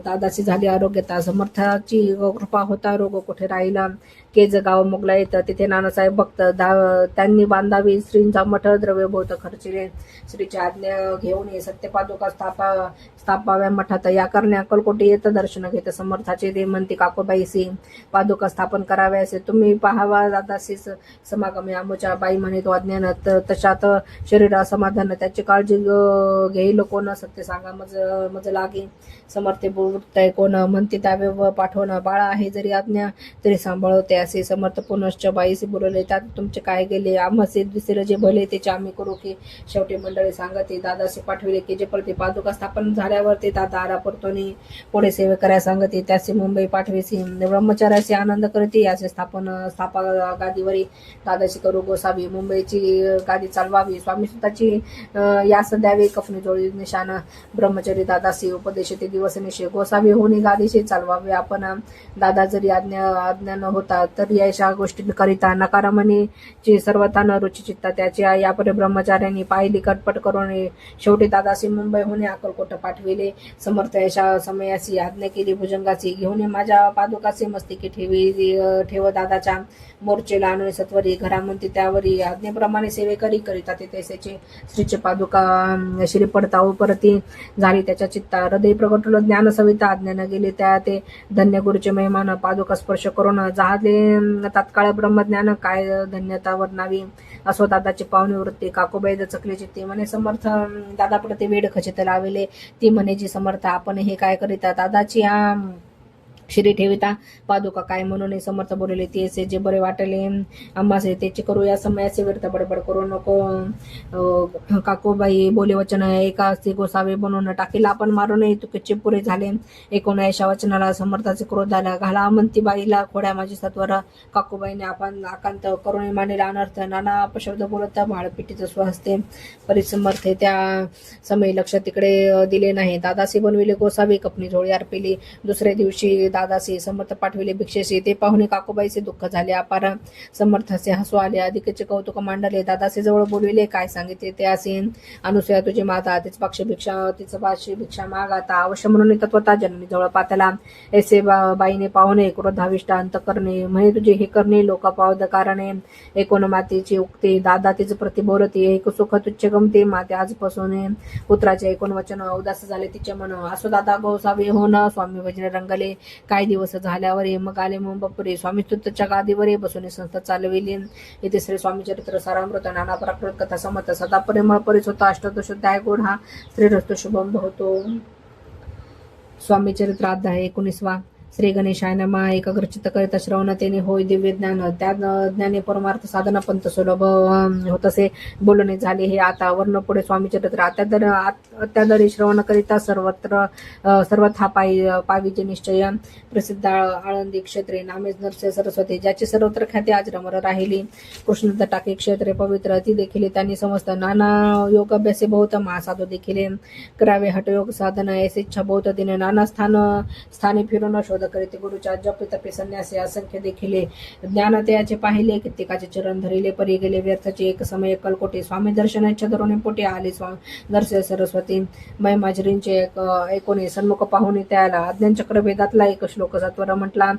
दादाची झाली आरोग्यता समर्थाची कृपा होता रोग कुठे राहिला केज गाव मोगला येतं तिथे नानासाहेब भक्त त्यांनी बांधावी श्रींचा मठ द्रव्यभूत खर्चिले श्रीची आज्ञा घेऊन ये सत्यपादुका स्थापाव्या मठात या करणे अक्कलकोटी येतं दर्शन घेत समर्थाचे दे म्हणते काकोबाईसी पादुका स्थापन करावे असे तुम्ही पाहावा दादाशी समागमे आमच्या बाई म्हणे तो अज्ञान तशात शरीर असमाधान त्याची काळजी घेईल कोण सत्य सांगा मज लागे समर्थे बोलताय कोण म्हणते त्यावे पाठवण बाळा आहे जरी आज्ञा तरी सांभाळवते असे समर्थ पुनश्च बाईशी बोलले त्यात तुमचे काय गेले आम्हाचे दिसेल जे भले त्याचे आम्ही करू की शेवटी मंडळी सांगते दादाशी पाठविले की जे परती पादुका स्थापन झाल्यावर ते दादा आरा परतोनी पुढे सेवे करायला सांगते त्याचे मुंबई पाठवेसी ब्रह्मचार्याशी आनंद करते याचे स्थापा गादीवरी दादाशी करू गोसावी मुंबईची गादी चालवावी स्वामी सुताची यास द्यावी कफनी जोडी निशान ब्रह्मचारी दादाशी उपदेश ते दिवस निशे गोसावी होणी गादीशी चालवावे आपण दादा जरी आज्ञा न होता तर या गोष्टींकरिता नकारामणीची सर्वथा न रुची चित्ता त्याची यापुढे ब्रह्मचार्यांनी पाहिली कटपट करून शेवटी दादाशी मुंबई होणे अक्कलकोट पाठविले समर्थ यशा समयासी आज्ञा केली भुजंगाची घेऊन माझ्या पादुकाचे मस्तिकी ठेव दादाच्या मोर्चेला आणून सत्वरी घरामंती त्यावरी आज्ञेप्रमाणे सेवेकरी करिता ते तैसेचे श्रीचे पादुका श्री पडता उपरती झाली त्याच्या चित्ता हृदय प्रगटलो ज्ञान सविता आज्ञान गेले त्या ते धन्य गुरुचे मेहमान पादुका स्पर्श करून जहाजले तात्काळ ब्रह्मज्ञान काय धन्यता वर्णावी. असो दादाची पाहुणी वृत्ती काकोबाई चकली चित्ती म्हणे समर्थ दादा प्रति वेड खचित लाविले. ती म्हणे जी समर्थ आपण हे काय करिता दादाची शिरी ठेविता पादुका काय म्हणून समर्थ बोलले. ती असे जे बरे वाटले आम्हासे त्याचे करू या समयाचे व्यर्थ बडबड करू नको. काकूबाई बोले वचन एका असते गोसावे बनवून टाकीला आपण मारू नये तुकेचे पुरे झाले. 19 वचनाला समर्थाचे क्रोध आला. घाला म्हणती बाईला खोड्या माझी सत्वर. काकूबाईने आपण आकांत करुणे मांडलेला अनर्थ नाना अपशब्द बोलत माळपिटीचं स्वहस्ते परिसमर्थ त्या समय लक्ष तिकडे दिले नाही. दादासी बनविले गोसावी कपनी झोळी अर्पिली. दुसऱ्या दिवशी दादासी समर्थ पाठविले भिक्षेशी. ते पाहुणे काकूबाईचे दुःख झाले अपार. समर्थाचे हसू आले अधिकचे कौतुक मांडले. दादासी जवळ बोलविले काय सांगितले ते असे. अनुसया तुझी माता तीच पक्ष भिक्षा तिचं पाशी भिक्षा माग आता अवश्य म्हणून तत्वता जननी जवळ पातला. ऐसे बाईने पाहुणे क्रोधाविष्ट अंत करणे म्हणे तुझे हे करणे लोका पावद कारणे. एकूण मातेची उक्ती दादा तिचं प्रति बोलती एक सुख तुच्छ गमते माते आजपासून पुत्राचे एकूण वचन उदास झाले तिचे मन. असो दादा गोसावी होण स्वामी भजन रंगले. काही दिवस झाल्यावर मग आले मुंबपुरी स्वामी स्तुतच्या गादीवर बसून संस्था चालविली. येथे श्री स्वामी चरित्र सारामृत नाना प्राकृत कथा समत सदा परिमळ परिसुद्धा अष्टदशोध्याय आहे गोड हा श्रीरस्तु शुभम होतो. स्वामी चरित्र अध्याय 19. श्री गणेशाय नमः. एकाग्रचित्त करिता श्रवण तेने होय दिव्य ज्ञान. त्या ज्ञाने परमार्थ साधना पंत सुलभ होत असे बोलणे झाले. हे आता वर्ण पुढे स्वामी चरित्र अत्यादरी श्रवण करिता सर्वथा पाविजे निश्चय. प्रसिद्ध आळंदी क्षेत्रे नामेच नरसे सरस्वती ज्याची सर्वत्र ख्याती आज रमर राहिली. कृष्ण तटाके क्षेत्रे पवित्र ती देखील त्यांनी समस्त नाना योग अभ्यासे बहुत महासाधू देखील करावे हटयोग साधन ऐसे इच्छा बहुत दिने नाना स्थानी फिरून शोध करीत गुरुच्या जप तपे संन्यासी असंख्य देखिले. ज्ञान त्याचे पाहिले कित्येकाचे चरण धरिले परी गेले व्यर्थाचे एक समय कलकोटी. स्वामी दर्शन इच्छा धरून पोटे आले दर्शे सरस्वती महिमाजरींचे ऐकोने सन्मुख पाहुणे त्याला अज्ञानचक्र वेदातला एक श्लोक सत्वर म्हटला.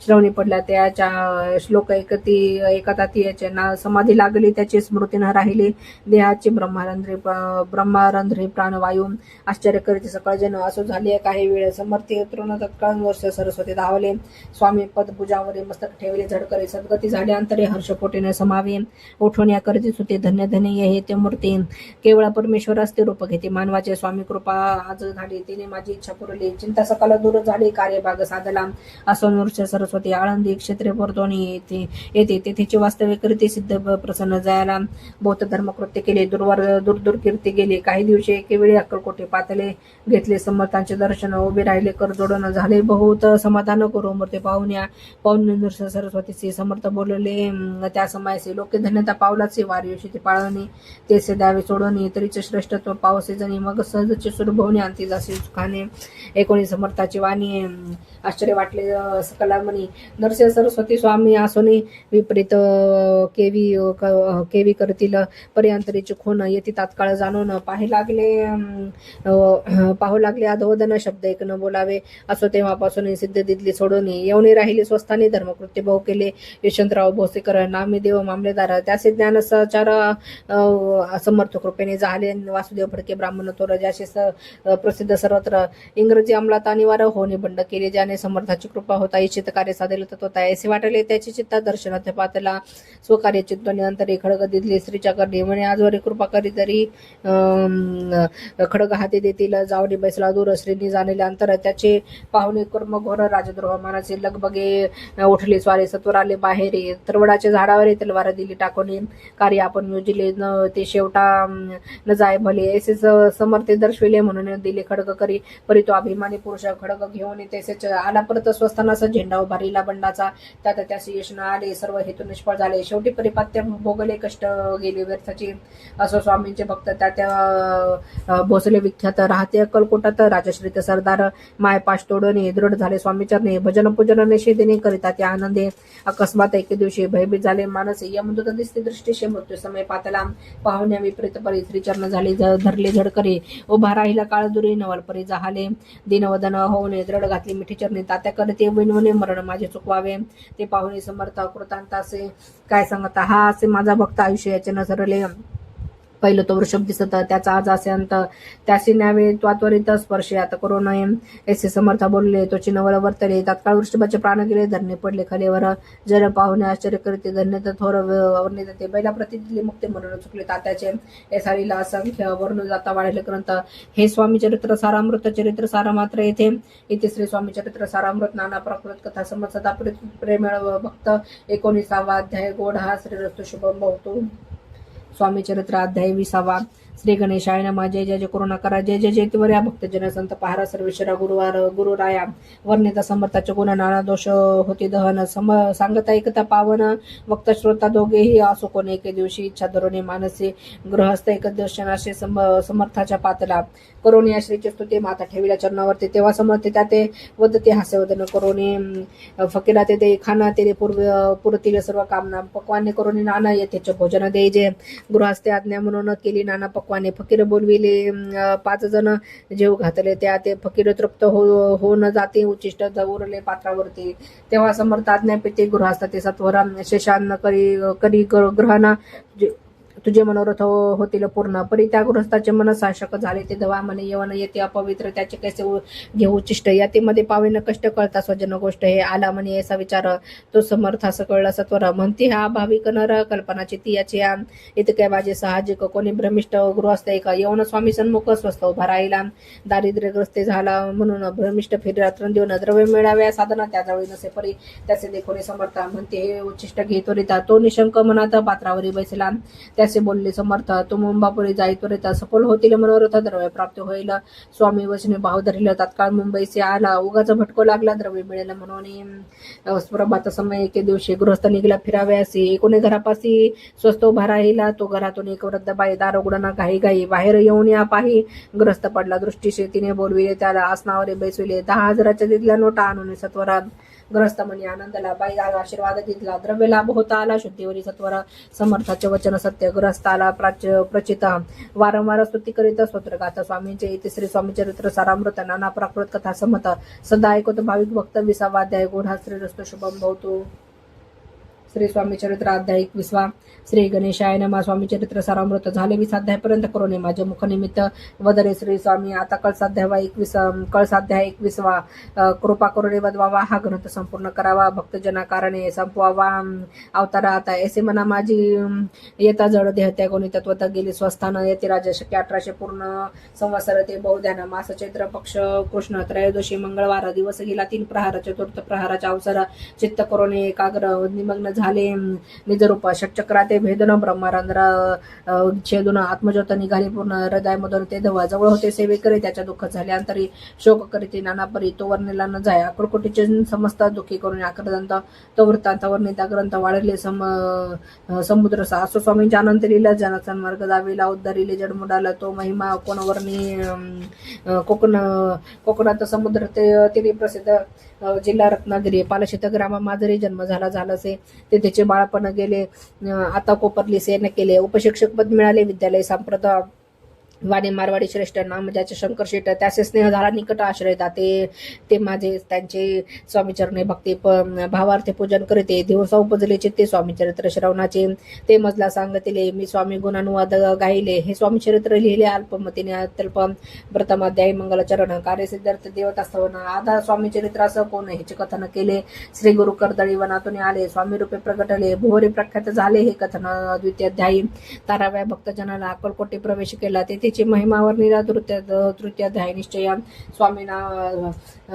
श्रवणी पडला त्याच्या श्लोक एकतातीयाचे ना समाधी लागली त्याची स्मृती न राहिली. देहाची ब्रह्मारंध्री प्राणवायू आश्चर्य करीत सकळ जन. असो झाले काही वेळ समर्थी तृण तत्काळ वर्ष सरस्वती धावले. स्वामी पदभुजावरी मस्तक ठेवले झडकरे सद्गती झाले अंतरे हर्षपोटीने समावे. उठवण्या करीत सुते धन्य धन्य हे ते मूर्ती. केवळ परमेश्वरास ते रूप घेते मानवाचे स्वामी कृपा आज झाली तिने माझी इच्छा पुरली. चिंता सकाळ दूर झाली कार्यभाग साधला. असो नृत्य सरस्वती आळंदी क्षेत्रे वर्तोनी येते तेथेची वास्तविक करीते सिद्ध प्रसन्न जायला. बौद्ध धर्मकृत्य केले दूर कीर्ती गेली. काही दिवशी एकेवेळी अक्कलकोटे पातले घेतले. समर्थांचे दर्शन उभे राहिले कर जोडण झाले बहुत समाधान करू मूर्ती पाहुणे नृत्य सरस्वतीचे समर्थ बोलले. त्या समयाचे लोके धन्यता पावलाचे वार्योशी ते पाळणे तेसे द्यावे सोडणे तरीचे श्रेष्ठत्व पावसे जणी मग सहजचे सुरभवणे अंती जासे सुखाने. 19 समर्थाची वाणी आश्चर्य वाटले सकलामणी. नरसिंह सरस्वती स्वामी आसोनी विपरीत केवी करतील पर्यंतरीचे खून येथे तात्काळ जाणून पाहू लागले अधोदन शब्द एक न बोलावे. असो तेव्हापासून सिद्ध दिदली सोडून येऊन राहिले स्वस्थानी धर्मकृत्य भाऊ केले. यशवंतराव भोसेकर नामी देव मामलेदार त्याचे ज्ञान सचार समर्थ कृपेने झाले. वासुदेव फडके ब्राह्मण तोर ज्याचे प्रसिद्ध सर्वत्र इंग्रजी अंमलात अनिवार्य होणे बंड केले. ज्याने समर्थाची कृपा होता इच्छित कार्य साधले तत्वता ऐसे वाटले त्याची चित्ता दर्शनात पातला. स्वकार्य चित्तने अंतरे खडग दिदली स्त्रीच्या करणे म्हणे आजवरी कृपा करी तरी खडग हाती देतील. जावडी बैसला दूर श्रीनी जाणले अंतर त्याचे पाहुणे कर्म घोर राजद्रोह मानाचे लगबगे उठले स्वारे सत्वर आले बाहेर. तरवडाच्या झाडावर तलवार दिली टाकून कार्य आपण योजिले ते शेवटा न जाय भले ऐसेच समर्थ दर्शविले म्हणून दिले खडग करी. परी तो अभिमानी पुरुष खडग घेऊन तेसेच आला परत स्वस्तानाचा झेंडा उभारिला बंडाचा. त्यात त्याचे यश न आले सर्व हेतू निष्फळ झाले. शेवटी परिपात्य भोगले कष्ट गेले व्यर्थाची. असो स्वामींचे भक्त त्या भोसले विख्यात राहते अक्कलकोटात राजश्रीत सरदार मायपाश तोडणे दृढ झाले स्वामीचरणे. भजन पूजन निषेधने करिता त्या आनंदे. अकस्मात एके दिवशी भयभीत झाले मानस यमदूत दिसते दृष्टीशी मृत्यू समय पातला. पाहुण्या विपरीत परी श्रीचरण झाले धरले झडकरे. उभा राहिला काळ दुरी नवल परी जहाले. दिनवदन होऊने दृढ घातली मिठी चरणी. तात्या करते विनवणे मरण माझे चुकवावे. ते पाहुणे समर्थ कृतांत असे काय सांगता हा असे माझा भक्त आयुष्य याचे न सरले. पहिलं तो वृषभ दिसत त्याचा आज असे अंत त्यासी न्यावे त्वात्वरित स्पर्शे आता करोना ऐसे समर्थ बोलले तो चिन्हवर वर्तले तात्काळ वृषभाचे प्राण गेले धरणे पडले खालीवर जर पाहुणे आश्चर्य करते धन्य तर थोर वर्णित ते बैला प्रति दिली मुक्ती म्हणून चुकले तात्याचे हे सारीला असंख्य वर्ण जाता वाढले ग्रंथ हे स्वामी चरित्र सारामृत चरित्र सारा मात्र येथे इथे श्री स्वामी चरित्र सारामृत नाना प्रकृत कथा समज सदा प्रेमळ भक्त 19वा अध्याय गोड हा श्रीरस्तु शुभम भवतो स्वामी चरित्र अध्याय 20वा श्री गणेशाय नमः जय जय जय करुणा करा जय जय जय या भक्तजन संत पहारा सर्वेश्वरा गुरुवार गुरुराया वर्णिता समर्थाचे गुण नाना दोष होती दहन सांगता एकता पावन वक्त श्रोता दोघेही असो कोणी एके दिवशी इच्छा धरुणी मानसी गृहस्थ एक दर्शनाशी समर्थाच्या पातला करोनी आश्रीची स्तुती माता ठेविल्या चरणावरती तेव्हा समर्थ त्या ते वदते हास्यवदन करोनी फकीरा ते खाना तेरे पुरतील सर्व कामना पक्वाने करोनी नाना येथेच भोजन दे जे गृहस्थे आज्ञा म्हणून केली नाना पक्वाने फकीर बोलविले 5 जण जेव घातले त्या ते फकीर तृप्त हो न जाते उच्चिष्ट उरले पात्रावरती तेव्हा समर्थ आज्ञा पिते गृहस्थ ते सत्वरा शेषान्न करी ग्रहणा तुझे मनोरथ होतील पूर्ण परी त्या गृहस्थाचे मन साशक झाले ते दवा म्हणे यवन येते अपवित्र त्याचे कैसे घेऊ चिष्ट यातीमध्ये पावेन कष्ट कळता स्वजन गोष्ट हे आला म्हणे असा विचार तो समर्थ असं कळला सत्वर म्हणते हा भाविक नर कल्पनाची ती याची इतके माझे साहजिक कोणी भ्रमिष्ट गृहस्थ एक यवन स्वामी सन्मुख स्वस्थ उभा राहिला दारिद्र्यग्रस्ते झाला म्हणून भ्रमिष्ट फिर रात्र देऊन द्रव्य मिळाव्या साधना त्याजवळी नसे परी त्याचे देखोने समर्थ म्हणते हे उच्चिष्ट घेतो तो निशंक मनात पात्रावरी बसला त्याचे बोलले समर्थ तो मुंबापुरी जाई त्वरित सफल होतील मनोरथ द्रव्य प्राप्त होईल स्वामी वचने भाव धरिल तात्काळ मुंबईचे आला उगाच भटको लागला द्रव्य मिळेल म्हणून प्रभात समय एके दिवशी गृहस्थ निघला फिराव्यासी एकोणे घरापासी स्वस्त उभा राहिला तो घरातून एक वृद्ध बाई दार उघडना घाई घाई बाहेर येऊन या पाही ग्रस्त पडला दृष्टीशी तिने बोलविले त्याला आसनावर बसविले 10,000च्या दिल्या नोटा आणून सत्वरा ग्रस्त म्हणे आनंदला बाई आशीर्वाद घेतला द्रव्य लाभ होता आला शुद्धीवरी सत्वर समर्थाचे वचन सत्य ग्रस्ताला प्रचिता वारंवार स्तुती करीत स्तोत्र गाता स्वामींचे इथे श्री स्वामी चरित्र सारामृत नाना प्राकृत कथा समत सदा ऐकतो भाविक भक्त 20वा अध्याय गोढा श्रीरस्तु शुभम भवतो श्री स्वामी चरित्र अध्याय 21वा श्री गणेशाय नमः स्वामी चरित्र सारामृत झाले 20 अध्यायपर्यंत करोने माझे मुखनिमित्त वदरे श्री स्वामी आता कळसाध्याय 21वा कृपा करुणे वदवावा हा ग्रंथ संपूर्ण करावा भक्तजना कारणे संपवावा अवतारा आता ऐसे मना माझी येता जड देह त्यागोनी तत्वता गेली स्वस्थान येते राजा शक्य 1800 पूर्ण संवत्सर ते बहुध्यान मास चैत्र पक्ष कृष्ण त्रयोदशी मंगळवार दिवस गेला 3 प्रहार चतुर्थ प्रहाराच्या अवसर चित्त करोने एकाग्र निमग्न झाले निजरूप षटचक्राते भेदन ब्रह्मारंध्र छेदून आत्मज्योत निघाली पूर्ण हृदयामधून ते धवा जवळ होते सेवे करे त्याच्या दुःख झाले अंतरी शोक करीते नाना परी तो वर्णिला न जाय अकडकोटीचे समस्त दुःखी करून आक्रदंत तो वृत्तांत वर्णिता ग्रंथ वाढले समुद्र असो स्वामींच्या अनंत लिहिला जनासन मार्ग दावेला उद्धारिले जडमुडाला तो महिमा कोण वर्णी कोकणात समुद्र ते प्रसिद्ध जिल्हा रत्नागिरी पालशित ग्रामा माझरी जन्म झालासे ते त्याचे बाळपण गेले आता कोपरली सेन केले उपशिक्षक पद मिळाले विद्यालय संप्रदाय वाणी मारवाडी श्रेष्ठ नाम ज्याचे शंकर शेट त्याचे स्नेह झाला निकट आश्रय दाते ते माझे त्यांचे स्वामीचरणे भक्ती भावार्थे पूजन करते दिवसा उपजले चित्ते स्वामी चरित्र श्रवणाचे ते मजला सांगतिले मी स्वामी गुणानुवाद गायले हे स्वामी चरित्र लिहिले अल्पमतीने अत्यल्प प्रथमाध्यायी मंगलचरण कार्यसिद्धार्थ देवतास्तवन आधा स्वामी चरित्रास कोण हेचे कथन केले श्री गुरु कर्दळी वनातून आले स्वामी रूपे प्रगटले भुवरी प्रख्यात झाले हे कथन द्वितीय अध्यायी ताराव्या भक्तजनाला अक्कलकोटी प्रवेश केला तिची महिमावर निरा तृतीय अध्याय निश्चया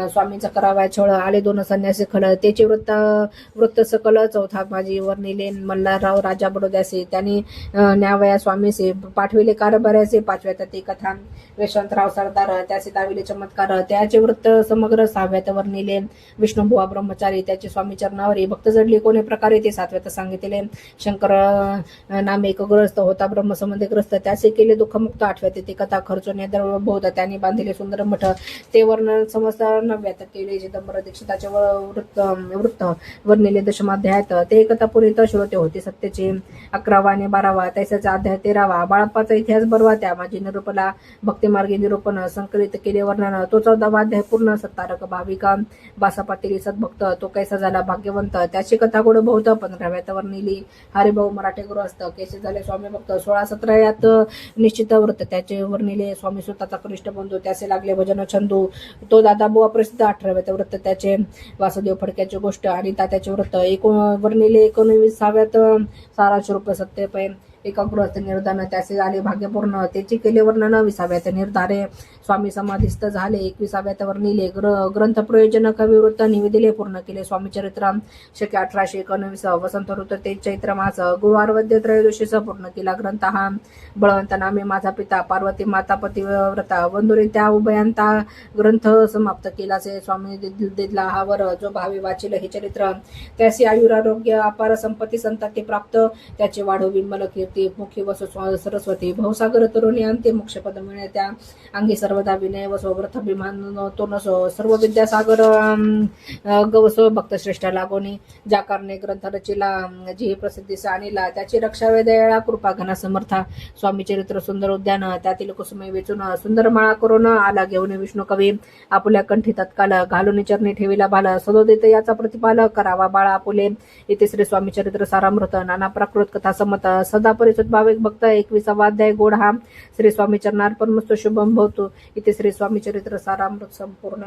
स्वामींचा करावा छळ आले 2 संन्यासी खळ त्याचे वृत्त सकल चौथा माझी वर्णिले मल्हारराव राजा बडोद्यासे त्यांनी न्यावया स्वामीसे पाठविले कारभार्याचे 5व्यात ते कथा यशवंतराव सरदार त्याचे दाविले चमत्कार त्याचे वृत्त समग्र 6व्यात वर्णिले विष्णुबुवा ब्रह्मचारी त्याचे स्वामी चरणावरी भक्त जडली कोणी प्रकारे ते 7व्यात सांगितले शंकर नामे एक ग्रस्त होता ब्रह्मसंबंधी ग्रस्त त्याचे केले दुःखमुक्त 8व्यात येते कथा खर्चून बहुत त्यांनी बांधिले सुंदर मठ ते वर्णन समस्त 9व्यात केले चिदंबर दीक्षिताचे वृत्त वर्णिले दशमाध्यायात ते कथा पुरित श्रोते होते सत्याचे 11वा आणि 12वा तैसाचा अध्याय 13वा बाळप्पाचा इतिहास बरवा त्या माझी निरूपला भक्तिमार्गी निरूपण संकलित केले वर्णन तो 14वा अध्याय पूर्ण सत्तारक भाविका बासा पाटील सद्भक्त तो कैसा झाला भाग्यवंत त्याची कथा गोड बहुत 15व्यात वर्णिली हरिभाऊ मराठे गृहस्थ कैसे झाले स्वामी भक्त 16-17 यात निश्चित व्रत त्याचे वर्णिले स्वामी स्वतःचा कनिष्ठ बंधू त्याचे लागले भजन छंदू तो दादा बुवा प्रसिद्ध 18व्यात व्रत त्याचे वासुदेव फडक्याची गोष्ट आणि तात्याचे व्रत वर्णिले 19व्यात सारांश रूप सत्यपै एका गृहस्थ निर्धान त्याचे झाले भाग्यपूर्ण त्याची केले वर्णन 20व्यात निर्धारे स्वामी समाधिस्थ झाले 21व्यात वर्णिले ग्रंथ प्रयोजन कविवृत्त निवेदिले पूर्ण केले स्वामी चरित्र शके 1819 वसंत ऋतू ते चैत्र मास गुरुवार वद्य त्रयोदशीस पूर्ण केला ग्रंथ हा बळवंत नामे माझा पिता पार्वती माता पतिव्रता वंदुरी त्या उभयांता ग्रंथ समाप्त केलाचे स्वामी दिला हा वर जो भावी वाचिल हे चरित्र त्यासी आयुरारोग्य अपार संपत्ती संतती प्राप्त त्याचे वाढो विमल कीर्ती मुखी वसो सरस्वती भवसागर तरुणी अंतिम मोक्षपद मिळे त्या अंगी सर्वदा विनय वसो व्रताभिमान तो नसो सर्व विद्यासागर गवसो भक्तश्रेष्ठ लागोनी ज्या कारणे ग्रंथ रचिला जी प्रसिद्धीस आणिला त्याची रक्षा वेदयाळा कृपा घना समर्था स्वामी चरित्र सुंदर उद्यान त्यातील कुसुमे वेचून सुंदर माळा करून आला घेऊन विष्णू कवी आपुल्या कंठी तत्काल घालून चरणी ठेविला बाल सदोदित याचा प्रतिपाल करावा बाळा आपुले इथे श्री स्वामी चरित्र सारामृत नाना प्राकृत कथा समत सदा परिसुत भाविक भक्त 21वा अध्याय गोड हा श्री स्वामी चरणार्पण मस्त शुभम भवतु इथे श्री स्वामी चरित्र सारामृत संपूर्ण.